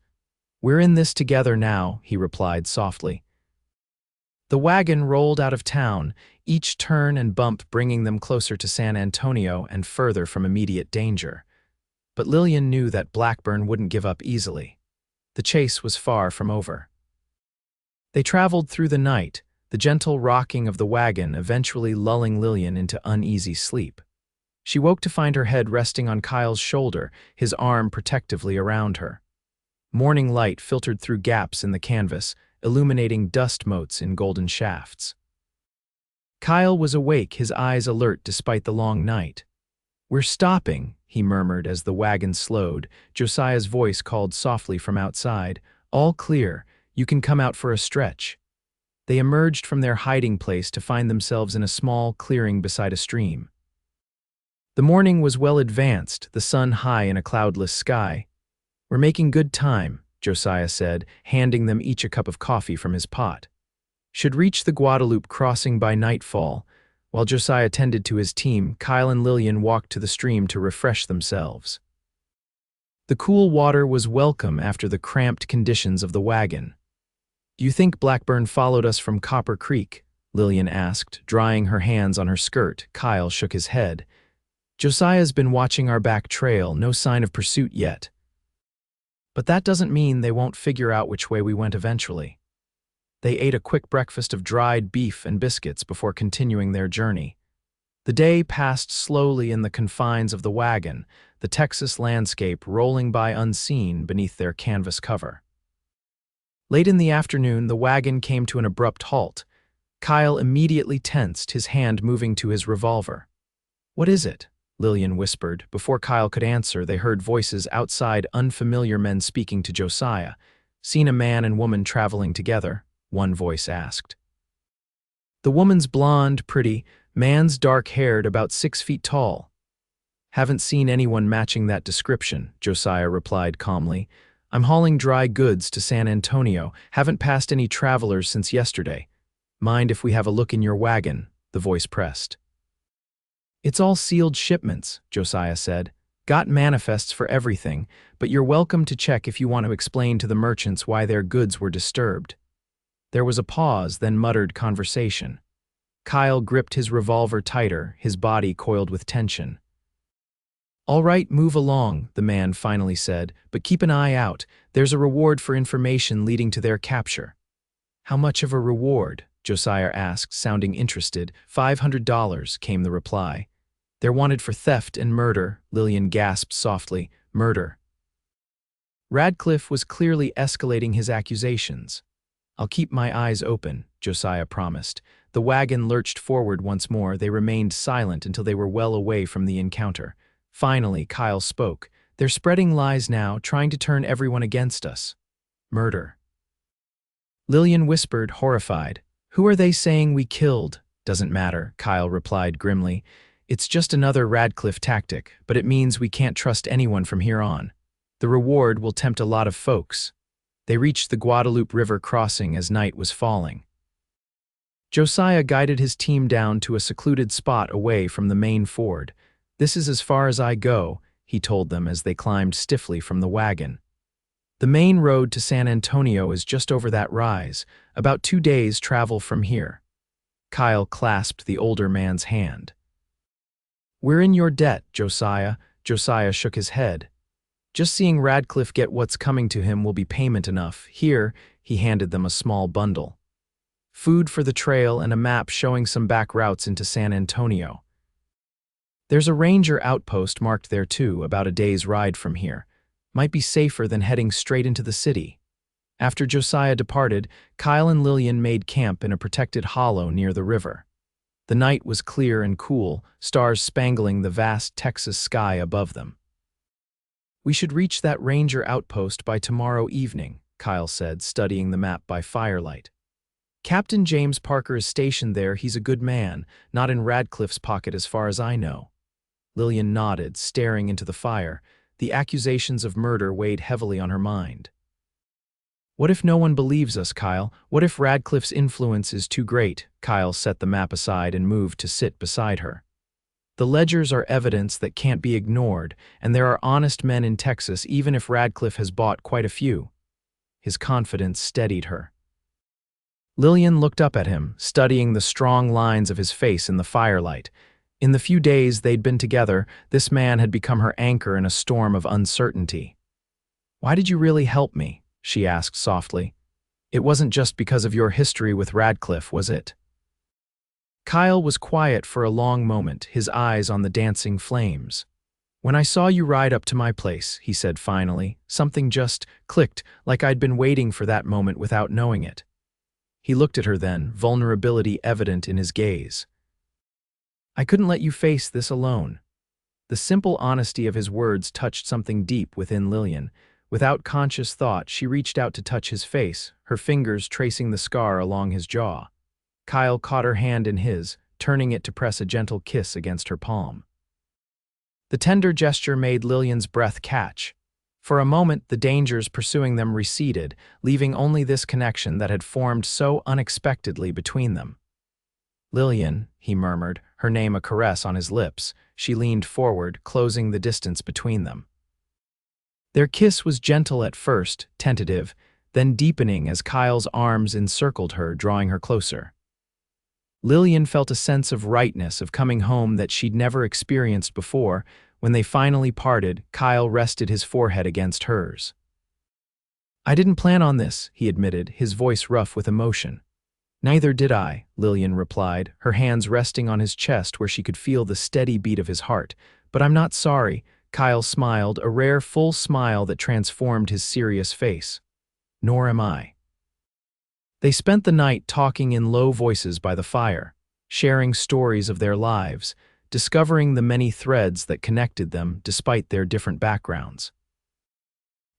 "We're in this together now," he replied softly. The wagon rolled out of town, each turn and bump bringing them closer to San Antonio and further from immediate danger. But Lillian knew that Blackburn wouldn't give up easily. The chase was far from over. They traveled through the night, the gentle rocking of the wagon eventually lulling Lillian into uneasy sleep. She woke to find her head resting on Kyle's shoulder, his arm protectively around her. Morning light filtered through gaps in the canvas, illuminating dust motes in golden shafts. Kyle was awake, his eyes alert despite the long night. "We're stopping," he murmured as the wagon slowed. Josiah's voice called softly from outside. "All clear. You can come out for a stretch." They emerged from their hiding place to find themselves in a small clearing beside a stream. The morning was well advanced, the sun high in a cloudless sky. "We're making good time," Josiah said, handing them each a cup of coffee from his pot. Should reach the Guadalupe crossing by nightfall. While Josiah tended to his team, Kyle and Lillian walked to the stream to refresh themselves. The cool water was welcome after the cramped conditions of the wagon. "Do you think Blackburn followed us from Copper Creek?" Lillian asked, drying her hands on her skirt. Kyle shook his head. "Josiah's been watching our back trail, no sign of pursuit yet. But that doesn't mean they won't figure out which way we went eventually." They ate a quick breakfast of dried beef and biscuits before continuing their journey. The day passed slowly in the confines of the wagon, the Texas landscape rolling by unseen beneath their canvas cover. Late in the afternoon, the wagon came to an abrupt halt. Kyle immediately tensed, his hand moving to his revolver. "What is it?" Lillian whispered. Before Kyle could answer, they heard voices outside, unfamiliar men speaking to Josiah. "Seen a man and woman traveling together?" one voice asked. "The woman's blonde, pretty, man's dark-haired, about 6 feet tall." "Haven't seen anyone matching that description," Josiah replied calmly. "I'm hauling dry goods to San Antonio. Haven't passed any travelers since yesterday. Mind if we have a look in your wagon?" the voice pressed. "It's all sealed shipments," Josiah said. "Got manifests for everything, but you're welcome to check if you want to explain to the merchants why their goods were disturbed." There was a pause, then muttered conversation. Kyle gripped his revolver tighter, his body coiled with tension. "All right, move along," the man finally said, "but keep an eye out. There's a reward for information leading to their capture." "How much of a reward?" Josiah asked, sounding interested. $500, came the reply. "They're wanted for theft and murder," Lillian gasped softly. "Murder." Radcliffe was clearly escalating his accusations. "I'll keep my eyes open," Josiah promised. The wagon lurched forward once more. They remained silent until they were well away from the encounter. Finally, Kyle spoke. "They're spreading lies now, trying to turn everyone against us." "Murder." Lillian whispered, horrified. "Who are they saying we killed?" "Doesn't matter," Kyle replied grimly. "It's just another Radcliffe tactic, but it means we can't trust anyone from here on. The reward will tempt a lot of folks." They reached the Guadalupe River crossing as night was falling. Josiah guided his team down to a secluded spot away from the main ford. "This is as far as I go," he told them as they climbed stiffly from the wagon. "The main road to San Antonio is just over that rise, about 2 days' travel from here." Kyle clasped the older man's hand. "We're in your debt, Josiah." Josiah shook his head. "Just seeing Radcliffe get what's coming to him will be payment enough. Here," he handed them a small bundle. "Food for the trail and a map showing some back routes into San Antonio. There's a ranger outpost marked there too, about a day's ride from here. Might be safer than heading straight into the city." After Josiah departed, Kyle and Lillian made camp in a protected hollow near the river. The night was clear and cool, stars spangling the vast Texas sky above them. "We should reach that ranger outpost by tomorrow evening," Kyle said, studying the map by firelight. "Captain James Parker is stationed there. He's a good man, not in Radcliffe's pocket as far as I know." Lillian nodded, staring into the fire. The accusations of murder weighed heavily on her mind. "What if no one believes us, Kyle? What if Radcliffe's influence is too great?" Kyle set the map aside and moved to sit beside her. "The ledgers are evidence that can't be ignored, and there are honest men in Texas even if Radcliffe has bought quite a few." His confidence steadied her. Lillian looked up at him, studying the strong lines of his face in the firelight. In the few days they'd been together, this man had become her anchor in a storm of uncertainty. "Why did you really help me?" she asked softly. "It wasn't just because of your history with Radcliffe, was it?" Kyle was quiet for a long moment, his eyes on the dancing flames. "When I saw you ride up to my place," he said finally, "something just clicked, like I'd been waiting for that moment without knowing it." He looked at her then, vulnerability evident in his gaze. "I couldn't let you face this alone." The simple honesty of his words touched something deep within Lillian. Without conscious thought, she reached out to touch his face, her fingers tracing the scar along his jaw. Kyle caught her hand in his, turning it to press a gentle kiss against her palm. The tender gesture made Lillian's breath catch. For a moment, the dangers pursuing them receded, leaving only this connection that had formed so unexpectedly between them. "Lillian," he murmured, her name a caress on his lips. She leaned forward, closing the distance between them. Their kiss was gentle at first, tentative, then deepening as Kyle's arms encircled her, drawing her closer. Lillian felt a sense of rightness, of coming home that she'd never experienced before. When they finally parted, Kyle rested his forehead against hers. "I didn't plan on this," he admitted, his voice rough with emotion. Neither did I, Lillian replied, her hands resting on his chest where she could feel the steady beat of his heart. But I'm not sorry, Kyle smiled, a rare full smile that transformed his serious face. Nor am I. They spent the night talking in low voices by the fire, sharing stories of their lives, discovering the many threads that connected them despite their different backgrounds.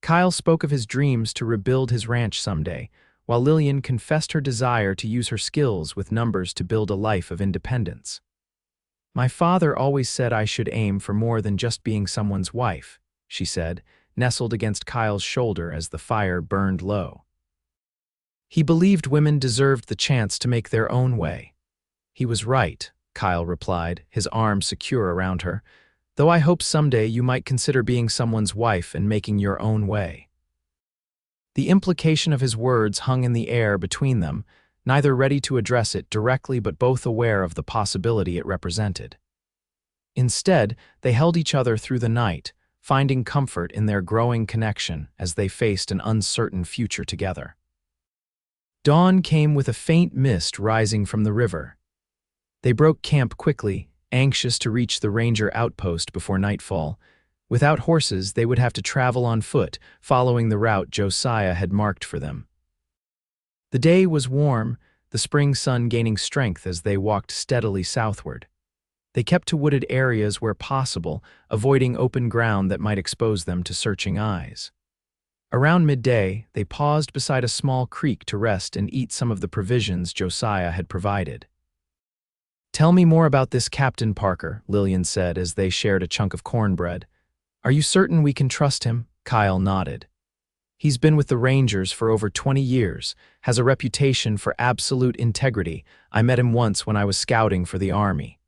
Kyle spoke of his dreams to rebuild his ranch someday, while Lillian confessed her desire to use her skills with numbers to build a life of independence. My father always said I should aim for more than just being someone's wife, she said, nestled against Kyle's shoulder as the fire burned low. He believed women deserved the chance to make their own way. He was right, Kyle replied, his arm secure around her, though I hope someday you might consider being someone's wife and making your own way. The implication of his words hung in the air between them, neither ready to address it directly but both aware of the possibility it represented. Instead, they held each other through the night, finding comfort in their growing connection as they faced an uncertain future together. Dawn came with a faint mist rising from the river. They broke camp quickly, anxious to reach the ranger outpost before nightfall. Without horses, they would have to travel on foot, following the route Josiah had marked for them. The day was warm, the spring sun gaining strength as they walked steadily southward. They kept to wooded areas where possible, avoiding open ground that might expose them to searching eyes. Around midday, they paused beside a small creek to rest and eat some of the provisions Josiah had provided. "Tell me more about this Captain Parker," Lillian said as they shared a chunk of cornbread. "Are you certain we can trust him?" Kyle nodded. "He's been with the Rangers for over 20 years, has a reputation for absolute integrity. I met him once when I was scouting for the Army.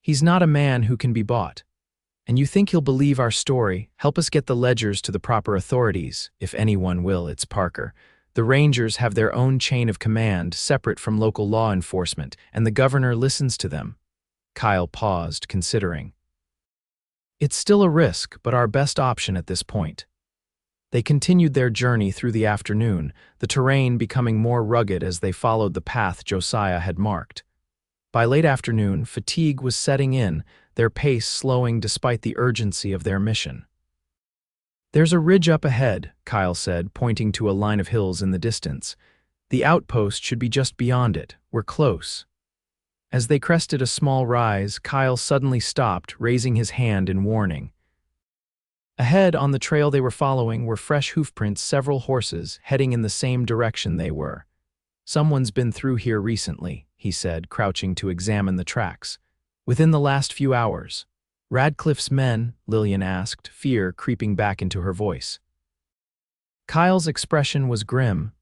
He's not a man who can be bought. And you think he'll believe our story? Help us get the ledgers to the proper authorities. If anyone will, it's Parker. The Rangers have their own chain of command, separate from local law enforcement, and the governor listens to them." Kyle paused, considering. "It's still a risk, but our best option at this point." They continued their journey through the afternoon, the terrain becoming more rugged as they followed the path Josiah had marked. By late afternoon, fatigue was setting in, their pace slowing despite the urgency of their mission. "There's a ridge up ahead," Kyle said, pointing to a line of hills in the distance. "The outpost should be just beyond it. We're close." As they crested a small rise, Kyle suddenly stopped, raising his hand in warning. Ahead, on the trail they were following, were fresh hoofprints, several horses, heading in the same direction they were. "Someone's been through here recently," he said, crouching to examine the tracks. "Within the last few hours." "Radcliffe's men?" Lillian asked, fear creeping back into her voice. Kyle's expression was grim.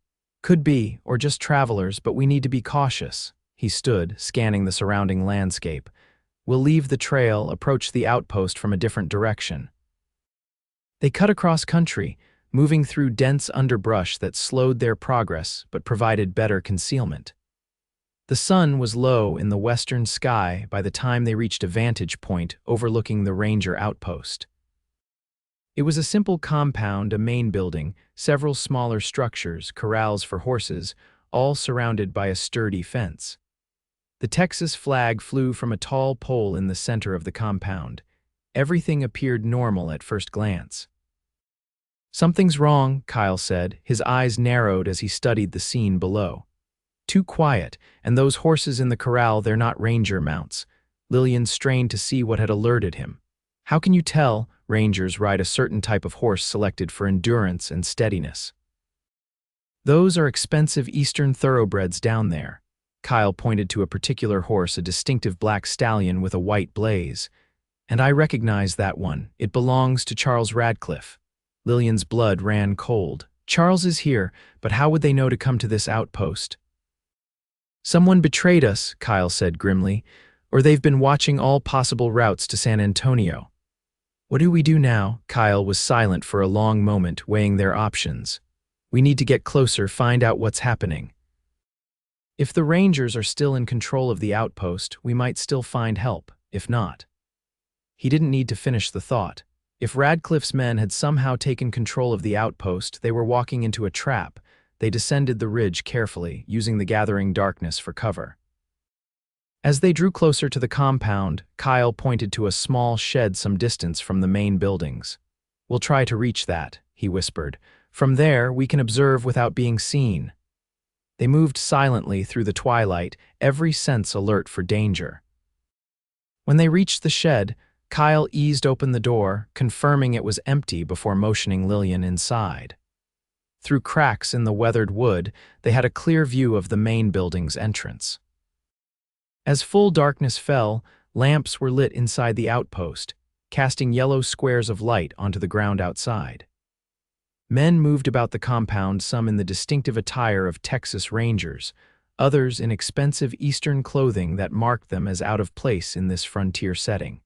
"Could be, or just travelers, but we need to be cautious." He stood, scanning the surrounding landscape. "We'll leave the trail, approach the outpost from a different direction." They cut across country, moving through dense underbrush that slowed their progress but provided better concealment. The sun was low in the western sky by the time they reached a vantage point overlooking the Ranger outpost. It was a simple compound, a main building, several smaller structures, corrals for horses, all surrounded by a sturdy fence. The Texas flag flew from a tall pole in the center of the compound. Everything appeared normal at first glance. "Something's wrong," Kyle said, his eyes narrowed as he studied the scene below. "Too quiet, and those horses in the corral, they're not ranger mounts." Lillian strained to see what had alerted him. "How can you tell?" Rangers ride a certain type of horse selected for endurance and steadiness. "Those are expensive eastern thoroughbreds down there." Kyle pointed to a particular horse, a distinctive black stallion with a white blaze. "And I recognize that one. It belongs to Charles Radcliffe." Lillian's blood ran cold. "Charles is here, but how would they know to come to this outpost?" "Someone betrayed us," Kyle said grimly, "or they've been watching all possible routes to San Antonio." "What do we do now?" Kyle was silent for a long moment, weighing their options. "We need to get closer, find out what's happening. If the Rangers are still in control of the outpost, we might still find help. If not." He didn't need to finish the thought. If Radcliffe's men had somehow taken control of the outpost, they were walking into a trap. they descended the ridge carefully, using the gathering darkness for cover. As they drew closer to the compound, Kyle pointed to a small shed some distance from the main buildings. "We'll try to reach that," he whispered. "From there, we can observe without being seen." They moved silently through the twilight, every sense alert for danger. When they reached the shed, Kyle eased open the door, confirming it was empty before motioning Lillian inside. Through cracks in the weathered wood, they had a clear view of the main building's entrance. As full darkness fell, lamps were lit inside the outpost, casting yellow squares of light onto the ground outside. Men moved about the compound, some in the distinctive attire of Texas Rangers, others in expensive Eastern clothing that marked them as out of place in this frontier setting.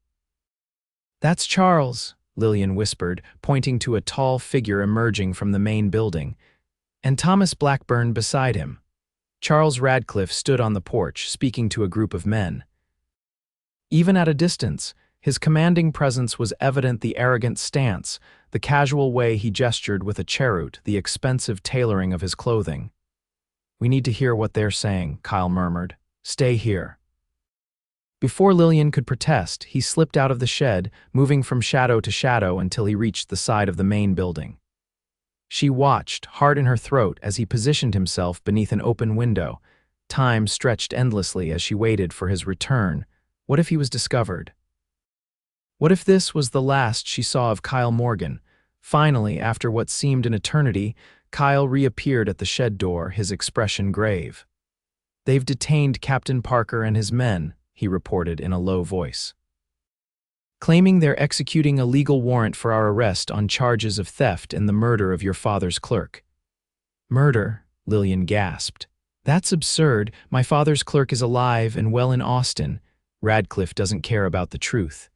"That's Charles," Lillian whispered, pointing to a tall figure emerging from the main building, and Thomas Blackburn beside him. Charles Radcliffe stood on the porch, speaking to a group of men. Even at a distance, his commanding presence was evident, the arrogant stance, the casual way he gestured with a cheroot, the expensive tailoring of his clothing. "We need to hear what they're saying," Kyle murmured. "Stay here." Before Lillian could protest, he slipped out of the shed, moving from shadow to shadow until he reached the side of the main building. She watched, heart in her throat, as he positioned himself beneath an open window. Time stretched endlessly as she waited for his return. What if he was discovered? What if this was the last she saw of Kyle Morgan? Finally, after what seemed an eternity, Kyle reappeared at the shed door, his expression grave. "They've detained Captain Parker and his men," he reported in a low voice, "claiming they're executing a legal warrant for our arrest on charges of theft and the murder of your father's clerk." "Murder?" Lillian gasped. "That's absurd. My father's clerk is alive and well in Austin. Radcliffe doesn't care about the truth.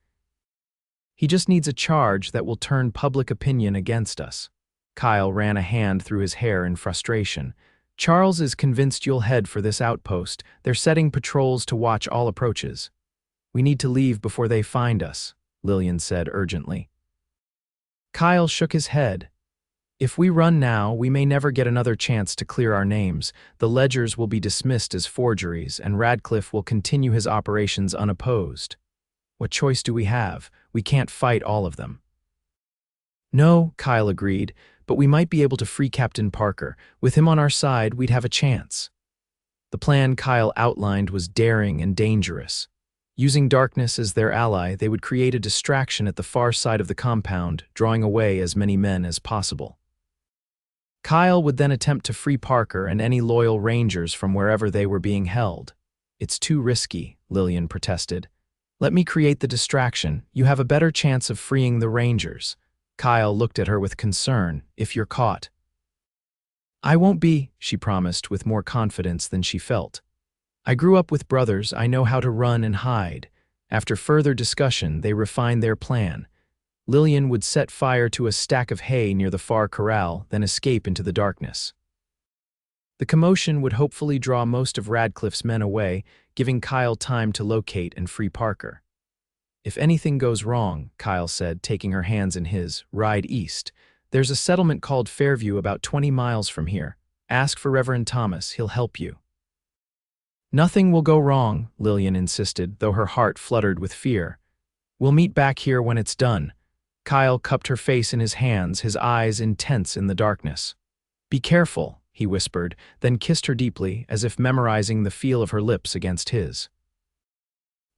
He just needs a charge that will turn public opinion against us." Kyle ran a hand through his hair in frustration. "Charles is convinced you'll head for this outpost. They're setting patrols to watch all approaches." "We need to leave before they find us," Lillian said urgently. Kyle shook his head. "If we run now, we may never get another chance to clear our names. The ledgers will be dismissed as forgeries, and Radcliffe will continue his operations unopposed. What choice do we have? We can't fight all of them." "No," Kyle agreed, "but we might be able to free Captain Parker. With him on our side, we'd have a chance." The plan Kyle outlined was daring and dangerous. Using darkness as their ally, they would create a distraction at the far side of the compound, drawing away as many men as possible. Kyle would then attempt to free Parker and any loyal Rangers from wherever they were being held. "It's too risky," Lillian protested. "Let me create the distraction. You have a better chance of freeing the Rangers." Kyle looked at her with concern. "If you're caught." "I won't be," she promised with more confidence than she felt. "I grew up with brothers. I know how to run and hide." After further discussion, they refined their plan. Lillian would set fire to a stack of hay near the far corral, then escape into the darkness. The commotion would hopefully draw most of Radcliffe's men away, giving Kyle time to locate and free Parker. "If anything goes wrong," Kyle said, taking her hands in his, "ride east. There's a settlement called Fairview about 20 miles from here. Ask for Reverend Thomas. He'll help you." "Nothing will go wrong," Lillian insisted, though her heart fluttered with fear. "We'll meet back here when it's done." Kyle cupped her face in his hands, his eyes intense in the darkness. "Be careful," he whispered, then kissed her deeply, as if memorizing the feel of her lips against his.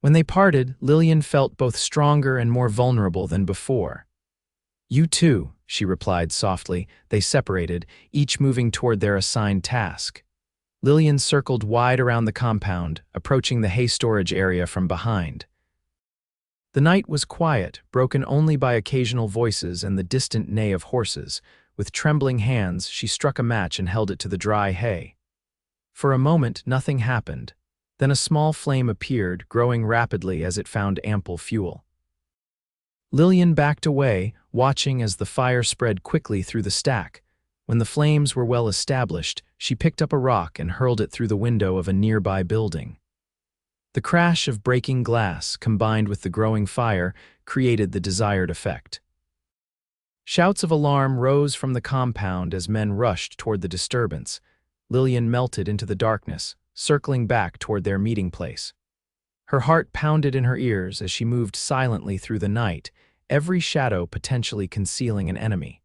When they parted, Lillian felt both stronger and more vulnerable than before. "You too," she replied softly. They separated, each moving toward their assigned task. Lillian circled wide around the compound, approaching the hay storage area from behind. The night was quiet, broken only by occasional voices and the distant neigh of horses. With trembling hands, she struck a match and held it to the dry hay. For a moment, nothing happened. Then a small flame appeared, growing rapidly as it found ample fuel. Lillian backed away, watching as the fire spread quickly through the stack. When the flames were well established, she picked up a rock and hurled it through the window of a nearby building. The crash of breaking glass, combined with the growing fire, created the desired effect. Shouts of alarm rose from the compound as men rushed toward the disturbance. Lillian melted into the darkness, circling back toward their meeting place. Her heart pounded in her ears as she moved silently through the night, every shadow potentially concealing an enemy.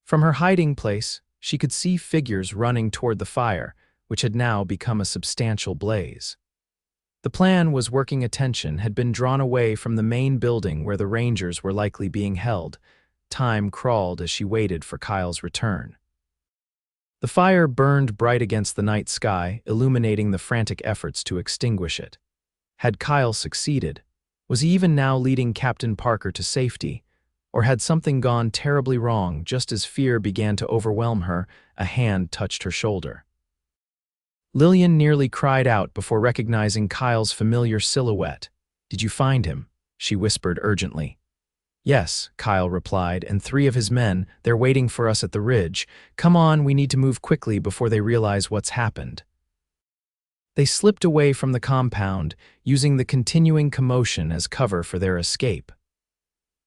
From her hiding place, she could see figures running toward the fire, which had now become a substantial blaze. The plan was working. Attention had been drawn away from the main building where the Rangers were likely being held. Time crawled as she waited for Kyle's return. The fire burned bright against the night sky, illuminating the frantic efforts to extinguish it. Had Kyle succeeded? Was he even now leading Captain Parker to safety? Or had something gone terribly wrong? Just as fear began to overwhelm her, a hand touched her shoulder. Lillian nearly cried out before recognizing Kyle's familiar silhouette. "Did you find him?" she whispered urgently. "Yes," Kyle replied, "and 3 of his men, they're waiting for us at the ridge. Come on, we need to move quickly before they realize what's happened." They slipped away from the compound, using the continuing commotion as cover for their escape.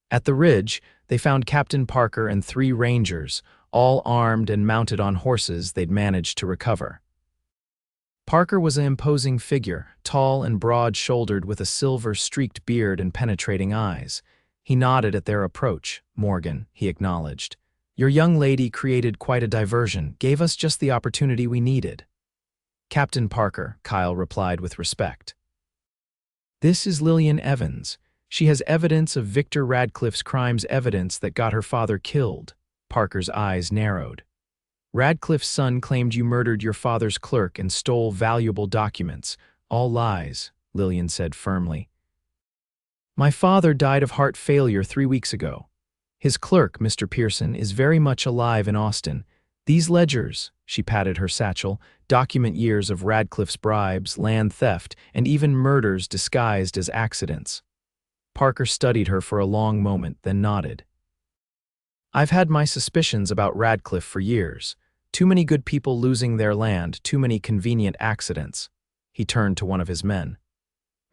At the ridge, they found Captain Parker and 3 Rangers, all armed and mounted on horses they'd managed to recover. Parker was an imposing figure, tall and broad-shouldered with a silver-streaked beard and penetrating eyes. He nodded at their approach. "Morgan," he acknowledged. "Your young lady created quite a diversion, gave us just the opportunity we needed." "Captain Parker," Kyle replied with respect. "This is Lillian Evans. She has evidence of Victor Radcliffe's crimes, evidence that got her father killed." Parker's eyes narrowed. "Radcliffe's son claimed you murdered your father's clerk and stole valuable documents. All lies," Lillian said firmly. "My father died of heart failure 3 weeks ago. His clerk, Mr. Pearson, is very much alive in Austin. These ledgers," she patted her satchel, "document years of Radcliffe's bribes, land theft, and even murders disguised as accidents." Parker studied her for a long moment, then nodded. "I've had my suspicions about Radcliffe for years. Too many good people losing their land, too many convenient accidents." He turned to one of his men.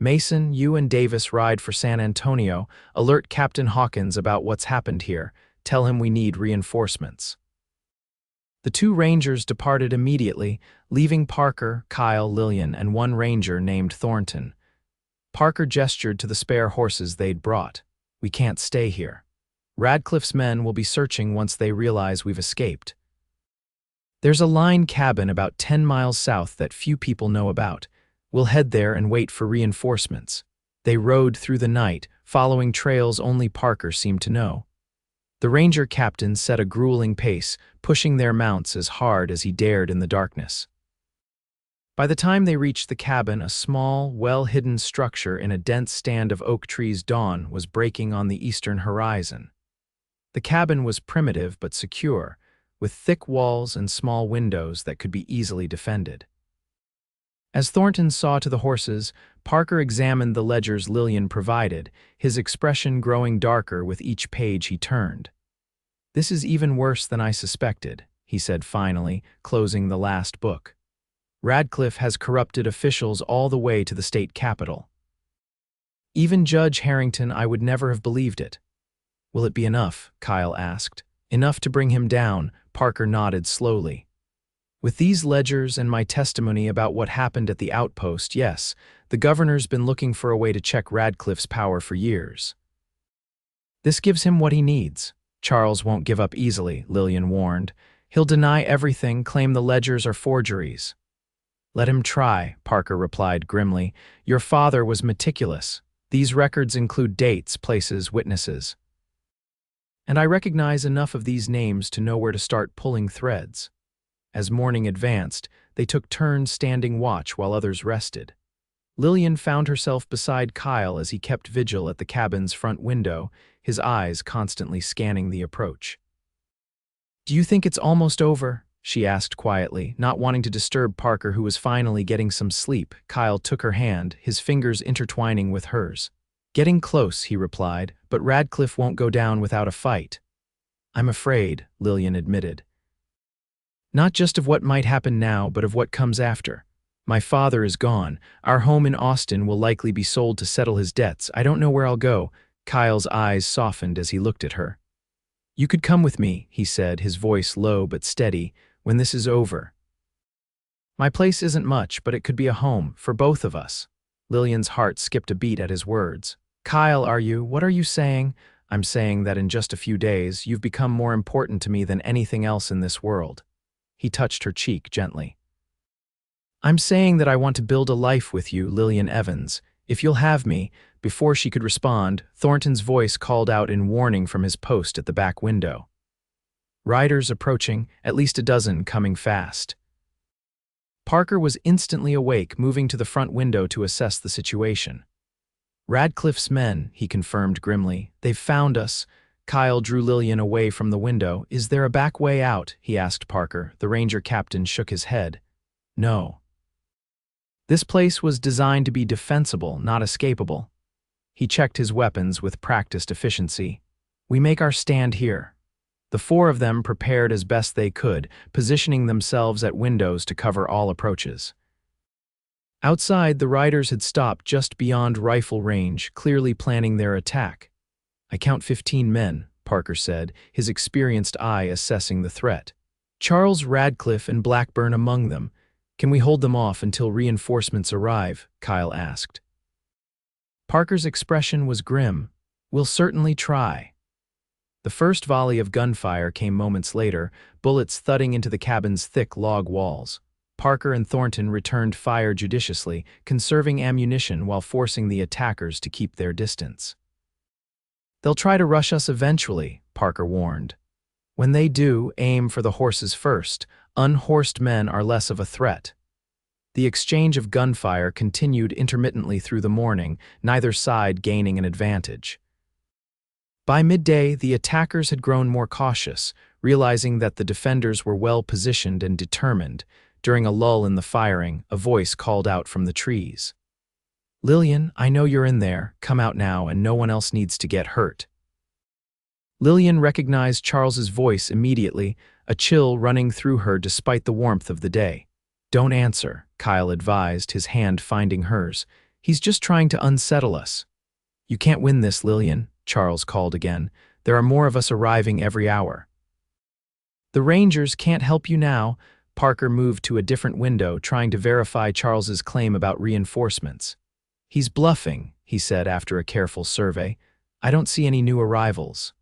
"Mason, you and Davis ride for San Antonio. Alert Captain Hawkins about what's happened here. Tell him we need reinforcements." The 2 Rangers departed immediately, leaving Parker, Kyle, Lillian, and 1 Ranger named Thornton. Parker gestured to the spare horses they'd brought. "We can't stay here. Radcliffe's men will be searching once they realize we've escaped. There's a line cabin about 10 miles south that few people know about. We'll head there and wait for reinforcements." They rode through the night, following trails only Parker seemed to know. The Ranger captain set a grueling pace, pushing their mounts as hard as he dared in the darkness. By the time they reached the cabin, a small, well-hidden structure in a dense stand of oak trees, dawn was breaking on the eastern horizon. The cabin was primitive but secure, with thick walls and small windows that could be easily defended. As Thornton saw to the horses, Parker examined the ledgers Lillian provided, his expression growing darker with each page he turned. "This is even worse than I suspected," he said finally, closing the last book. "Radcliffe has corrupted officials all the way to the state capitol. Even Judge Harrington, I would never have believed it." "Will it be enough?" Kyle asked. "Enough to bring him down," Parker nodded slowly. "With these ledgers and my testimony about what happened at the outpost, yes, the governor's been looking for a way to check Radcliffe's power for years. This gives him what he needs." "Charles won't give up easily," Lillian warned. "He'll deny everything, claim the ledgers are forgeries." "Let him try," Parker replied grimly. "Your father was meticulous. These records include dates, places, witnesses. And I recognize enough of these names to know where to start pulling threads." As morning advanced, they took turns standing watch while others rested. Lillian found herself beside Kyle as he kept vigil at the cabin's front window, his eyes constantly scanning the approach. "Do you think it's almost over?" she asked quietly, not wanting to disturb Parker, who was finally getting some sleep. Kyle took her hand, his fingers intertwining with hers. "Getting close," he replied, "but Radcliffe won't go down without a fight." "I'm afraid," Lillian admitted. "Not just of what might happen now, but of what comes after. My father is gone. Our home in Austin will likely be sold to settle his debts. I don't know where I'll go." Kyle's eyes softened as he looked at her. "You could come with me," he said, his voice low but steady, "when this is over. My place isn't much, but it could be a home for both of us." Lillian's heart skipped a beat at his words. "Kyle, what are you saying?" "I'm saying that in just a few days, you've become more important to me than anything else in this world." He touched her cheek gently. "I'm saying that I want to build a life with you, Lillian Evans. If you'll have me." Before she could respond, Thornton's voice called out in warning from his post at the back window. "Riders approaching, at least a dozen, coming fast." Parker was instantly awake, moving to the front window to assess the situation. "Radcliffe's men," he confirmed grimly. "They've found us." Kyle drew Lillian away from the window. "Is there a back way out?" he asked Parker. The ranger captain shook his head. "No. This place was designed to be defensible, not escapable." He checked his weapons with practiced efficiency. "We make our stand here." The four of them prepared as best they could, positioning themselves at windows to cover all approaches. Outside, the riders had stopped just beyond rifle range, clearly planning their attack. "I count 15 men," Parker said, his experienced eye assessing the threat. "Charles, Radcliffe, and Blackburn among them. Can we hold them off until reinforcements arrive?" Kyle asked. Parker's expression was grim. "We'll certainly try." The first volley of gunfire came moments later, bullets thudding into the cabin's thick log walls. Parker and Thornton returned fire judiciously, conserving ammunition while forcing the attackers to keep their distance. "They'll try to rush us eventually," Parker warned. "When they do, aim for the horses first. Unhorsed men are less of a threat." The exchange of gunfire continued intermittently through the morning, neither side gaining an advantage. By midday, the attackers had grown more cautious, realizing that the defenders were well positioned and determined. During a lull in the firing, a voice called out from the trees. "Lillian, I know you're in there. Come out now, and no one else needs to get hurt." Lillian recognized Charles's voice immediately, a chill running through her despite the warmth of the day. "Don't answer," Kyle advised, his hand finding hers. "He's just trying to unsettle us." "You can't win this, Lillian," Charles called again. "There are more of us arriving every hour." "The Rangers can't help you now." Parker moved to a different window, trying to verify Charles's claim about reinforcements. "He's bluffing," he said after a careful survey. "I don't see any new arrivals."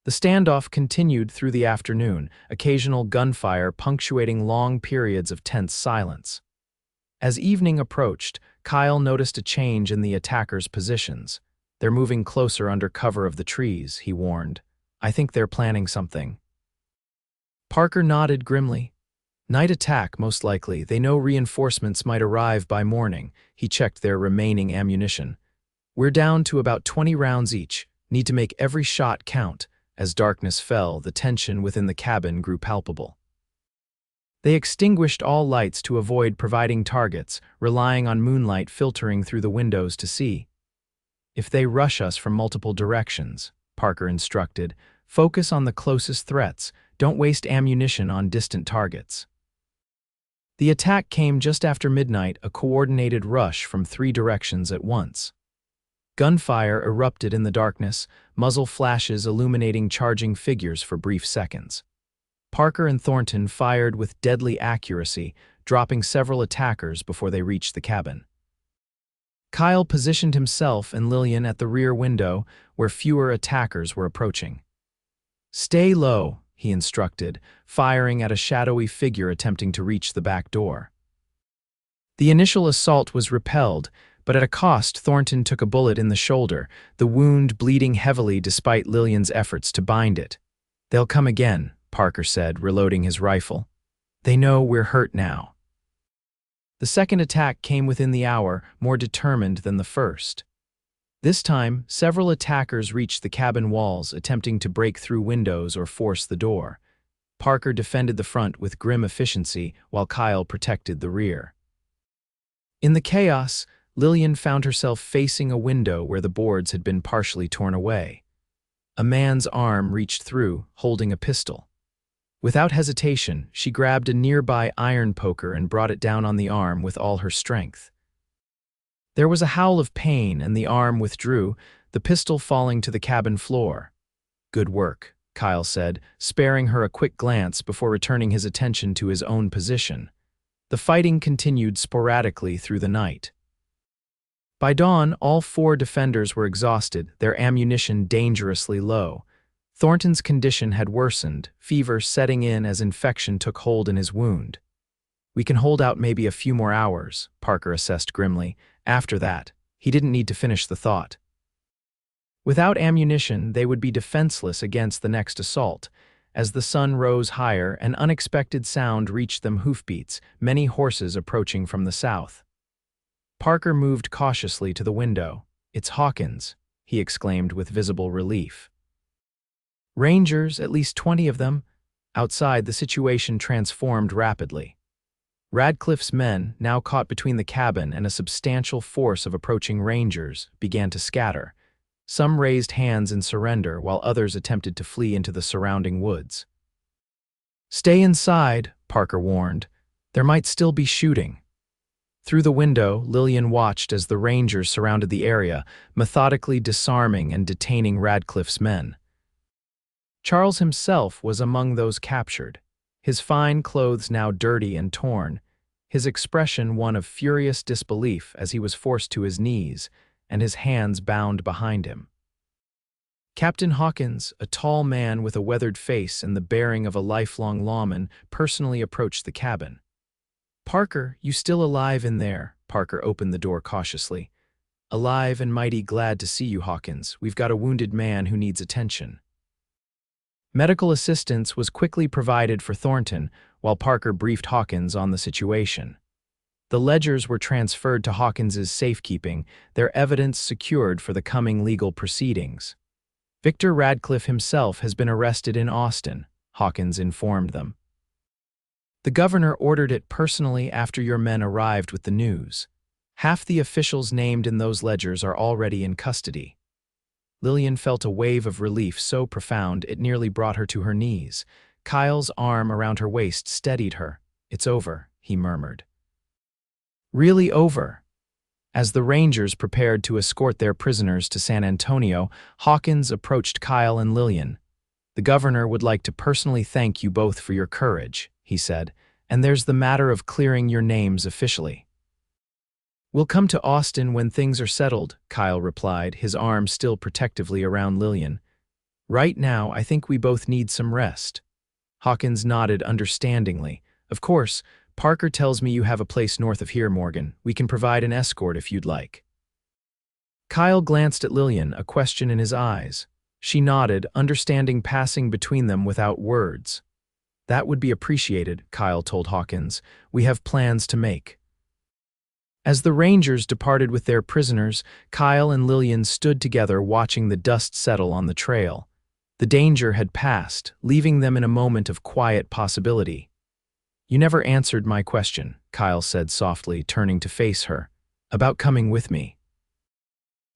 The standoff continued through the afternoon, occasional gunfire punctuating long periods of tense silence. As evening approached, Kyle noticed a change in the attackers' positions. "They're moving closer under cover of the trees," he warned. "I think they're planning something." Parker nodded grimly. "Night attack, most likely. They know reinforcements might arrive by morning." He checked their remaining ammunition. "We're down to about 20 rounds each. Need to make every shot count." As darkness fell, the tension within the cabin grew palpable. They extinguished all lights to avoid providing targets, relying on moonlight filtering through the windows to see. "If they rush us from multiple directions," Parker instructed, "focus on the closest threats. Don't waste ammunition on distant targets." The attack came just after midnight, a coordinated rush from 3 directions at once. Gunfire erupted in the darkness, muzzle flashes illuminating charging figures for brief seconds. Parker and Thornton fired with deadly accuracy, dropping several attackers before they reached the cabin. Kyle positioned himself and Lillian at the rear window, where fewer attackers were approaching. "Stay low," he instructed, firing at a shadowy figure attempting to reach the back door. The initial assault was repelled, but at a cost. Thornton took a bullet in the shoulder, the wound bleeding heavily despite Lillian's efforts to bind it. "They'll come again," Parker said, reloading his rifle. "They know we're hurt now." The second attack came within the hour, more determined than the first. This time, several attackers reached the cabin walls, attempting to break through windows or force the door. Parker defended the front with grim efficiency, while Kyle protected the rear. In the chaos, Lillian found herself facing a window where the boards had been partially torn away. A man's arm reached through, holding a pistol. Without hesitation, she grabbed a nearby iron poker and brought it down on the arm with all her strength. There was a howl of pain, and the arm withdrew, the pistol falling to the cabin floor. Good work, Kyle said, sparing her a quick glance before returning his attention to his own position. The fighting continued sporadically through the night. By dawn, all 4 defenders were exhausted, their ammunition dangerously low. Thornton's condition had worsened, fever setting in as infection took hold in his wound. "We can hold out maybe a few more hours," Parker assessed grimly. After that, he didn't need to finish the thought. Without ammunition, they would be defenseless against the next assault. As the sun rose higher, an unexpected sound reached them: hoofbeats, many horses approaching from the south. Parker moved cautiously to the window. "It's Hawkins," he exclaimed with visible relief. Rangers, at least 20 of them. Outside, the situation transformed rapidly. Radcliffe's men, now caught between the cabin and a substantial force of approaching Rangers, began to scatter. Some raised hands in surrender, while others attempted to flee into the surrounding woods. "Stay inside," Parker warned. "There might still be shooting." Through the window, Lillian watched as the Rangers surrounded the area, methodically disarming and detaining Radcliffe's men. Charles himself was among those captured, his fine clothes now dirty and torn, his expression one of furious disbelief as he was forced to his knees, and his hands bound behind him. Captain Hawkins, a tall man with a weathered face and the bearing of a lifelong lawman, personally approached the cabin. "Parker, you still alive in there?" Parker opened the door cautiously. "Alive and mighty glad to see you, Hawkins. We've got a wounded man who needs attention." Medical assistance was quickly provided for Thornton, while Parker briefed Hawkins on the situation. The ledgers were transferred to Hawkins's safekeeping, their evidence secured for the coming legal proceedings. "Victor Radcliffe himself has been arrested in Austin," Hawkins informed them. "The governor ordered it personally after your men arrived with the news. Half the officials named in those ledgers are already in custody." Lillian felt a wave of relief so profound it nearly brought her to her knees. Kyle's arm around her waist steadied her. "It's over," he murmured. "Really over?" As the Rangers prepared to escort their prisoners to San Antonio, Hawkins approached Kyle and Lillian. "The governor would like to personally thank you both for your courage," he said, "and there's the matter of clearing your names officially." "We'll come to Austin when things are settled," Kyle replied, his arm still protectively around Lillian. "Right now, I think we both need some rest." Hawkins nodded understandingly. "Of course, Parker tells me you have a place north of here, Morgan. We can provide an escort if you'd like." Kyle glanced at Lillian, a question in his eyes. She nodded, understanding passing between them without words. "That would be appreciated," Kyle told Hawkins. "We have plans to make." As the Rangers departed with their prisoners, Kyle and Lillian stood together watching the dust settle on the trail. The danger had passed, leaving them in a moment of quiet possibility. "You never answered my question," Kyle said softly, turning to face her. "About coming with me."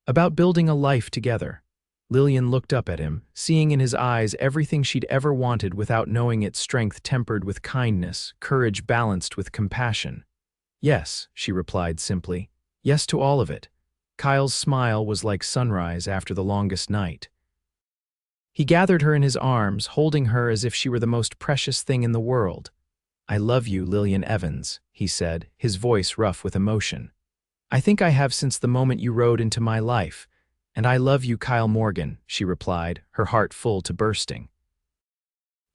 "About building a life together." Lillian looked up at him, seeing in his eyes everything she'd ever wanted without knowing it: strength tempered with kindness, courage balanced with compassion. "Yes," she replied simply. "Yes to all of it." Kyle's smile was like sunrise after the longest night. He gathered her in his arms, holding her as if she were the most precious thing in the world. "I love you, Lillian Evans," he said, his voice rough with emotion. "I think I have since the moment you rode into my life. And I love you, Kyle Morgan," she replied, her heart full to bursting.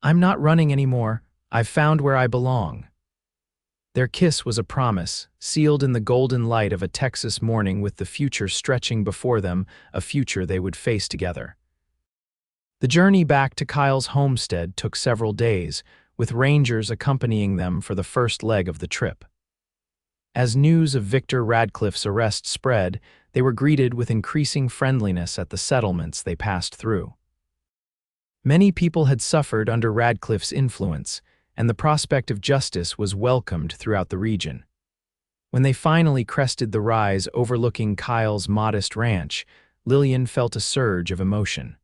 "I'm not running anymore. I've found where I belong." Their kiss was a promise, sealed in the golden light of a Texas morning, with the future stretching before them, a future they would face together. The journey back to Kyle's homestead took several days, with Rangers accompanying them for the first leg of the trip. As news of Victor Radcliffe's arrest spread, they were greeted with increasing friendliness at the settlements they passed through. Many people had suffered under Radcliffe's influence, and the prospect of justice was welcomed throughout the region. When they finally crested the rise overlooking Kyle's modest ranch, Lillian felt a surge of emotion.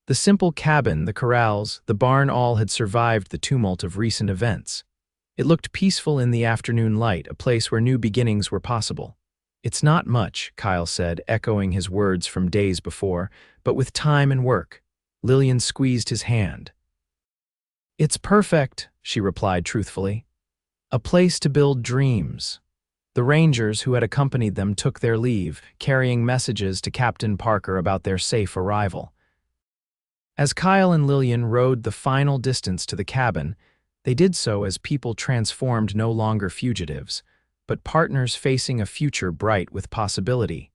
The simple cabin, the corrals, the barn, all had survived the tumult of recent events. It looked peaceful in the afternoon light, a place where new beginnings were possible. "It's not much," Kyle said, echoing his words from days before, "but with time and work." Lillian squeezed his hand. "It's perfect," she replied truthfully. "A place to build dreams." The rangers who had accompanied them took their leave, carrying messages to Captain Parker about their safe arrival. As Kyle and Lillian rode the final distance to the cabin, they did so as people transformed, no longer fugitives, but partners facing a future bright with possibility.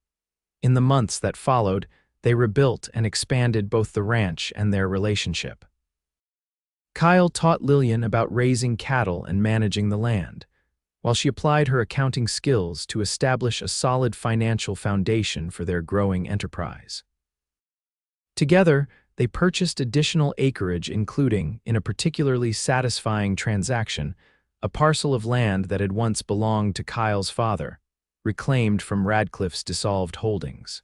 In the months that followed, they rebuilt and expanded both the ranch and their relationship. Kyle taught Lillian about raising cattle and managing the land, while she applied her accounting skills to establish a solid financial foundation for their growing enterprise. Together, they purchased additional acreage, including, in a particularly satisfying transaction, a parcel of land that had once belonged to Kyle's father, reclaimed from Radcliffe's dissolved holdings.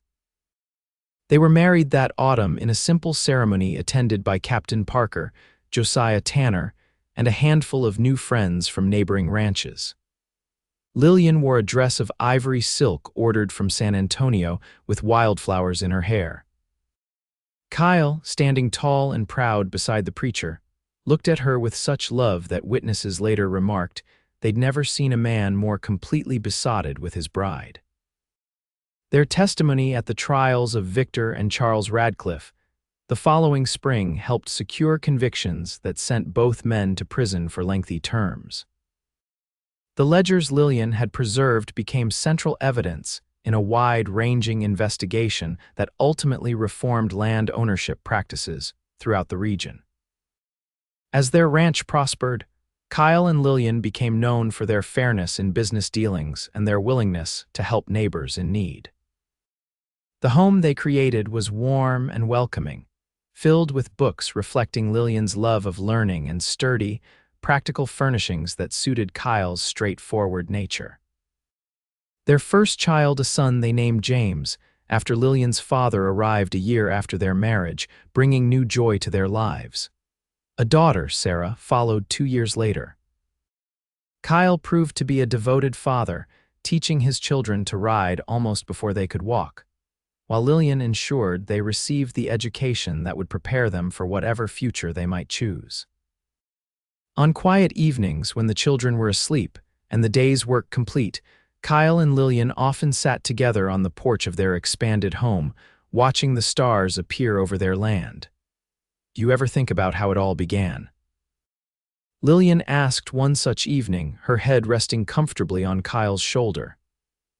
They were married that autumn in a simple ceremony attended by Captain Parker, Josiah Tanner, and a handful of new friends from neighboring ranches. Lillian wore a dress of ivory silk ordered from San Antonio with wildflowers in her hair. Kyle, standing tall and proud beside the preacher, looked at her with such love that witnesses later remarked they'd never seen a man more completely besotted with his bride. Their testimony at the trials of Victor and Charles Radcliffe the following spring helped secure convictions that sent both men to prison for lengthy terms. The ledgers Lillian had preserved became central evidence in a wide-ranging investigation that ultimately reformed land ownership practices throughout the region. As their ranch prospered, Kyle and Lillian became known for their fairness in business dealings and their willingness to help neighbors in need. The home they created was warm and welcoming, filled with books reflecting Lillian's love of learning and sturdy, practical furnishings that suited Kyle's straightforward nature. Their first child, a son they named James, after Lillian's father arrived a year after their marriage, bringing new joy to their lives. A daughter, Sarah, followed 2 years later. Kyle proved to be a devoted father, teaching his children to ride almost before they could walk, while Lillian ensured they received the education that would prepare them for whatever future they might choose. On quiet evenings when the children were asleep and the day's work complete, Kyle and Lillian often sat together on the porch of their expanded home, watching the stars appear over their land. "Do you ever think about how it all began?" Lillian asked one such evening, her head resting comfortably on Kyle's shoulder.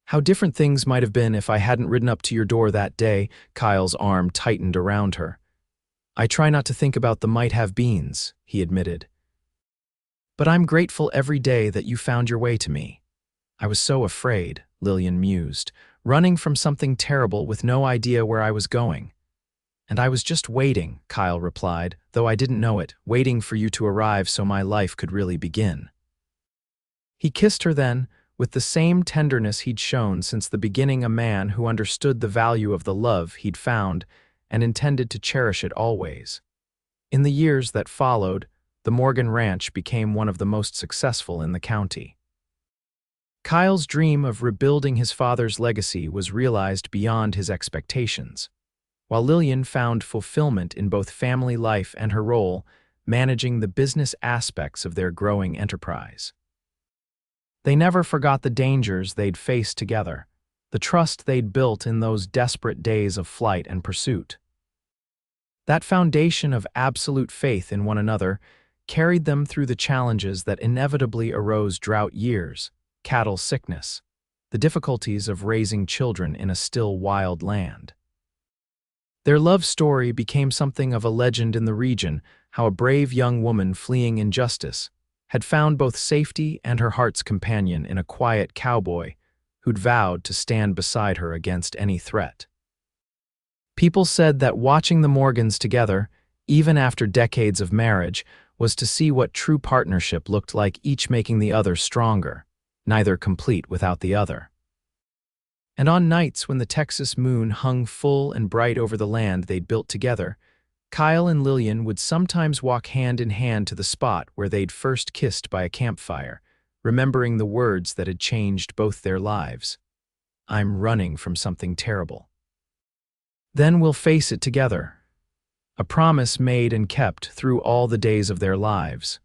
"How different things might have been if I hadn't ridden up to your door that day." Kyle's arm tightened around her. "I try not to think about the might-have-beens," he admitted. "But I'm grateful every day that you found your way to me." "I was so afraid," Lillian mused, "running from something terrible with no idea where I was going." "And I was just waiting," Kyle replied, "though I didn't know it, waiting for you to arrive so my life could really begin." He kissed her then, with the same tenderness he'd shown since the beginning, a man who understood the value of the love he'd found and intended to cherish it always. In the years that followed, the Morgan Ranch became one of the most successful in the county. Kyle's dream of rebuilding his father's legacy was realized beyond his expectations, while Lillian found fulfillment in both family life and her role managing the business aspects of their growing enterprise. They never forgot the dangers they'd faced together, the trust they'd built in those desperate days of flight and pursuit. That foundation of absolute faith in one another carried them through the challenges that inevitably arose: drought years, cattle sickness, the difficulties of raising children in a still wild land. Their love story became something of a legend in the region, how a brave young woman fleeing injustice had found both safety and her heart's companion in a quiet cowboy who'd vowed to stand beside her against any threat. People said that watching the Morgans together, even after decades of marriage, was to see what true partnership looked like, each making the other stronger, neither complete without the other. And on nights when the Texas moon hung full and bright over the land they'd built together, Kyle and Lillian would sometimes walk hand in hand to the spot where they'd first kissed by a campfire, remembering the words that had changed both their lives. "I'm running from something terrible. Then we'll face it together." a promise made and kept through all the days of their lives.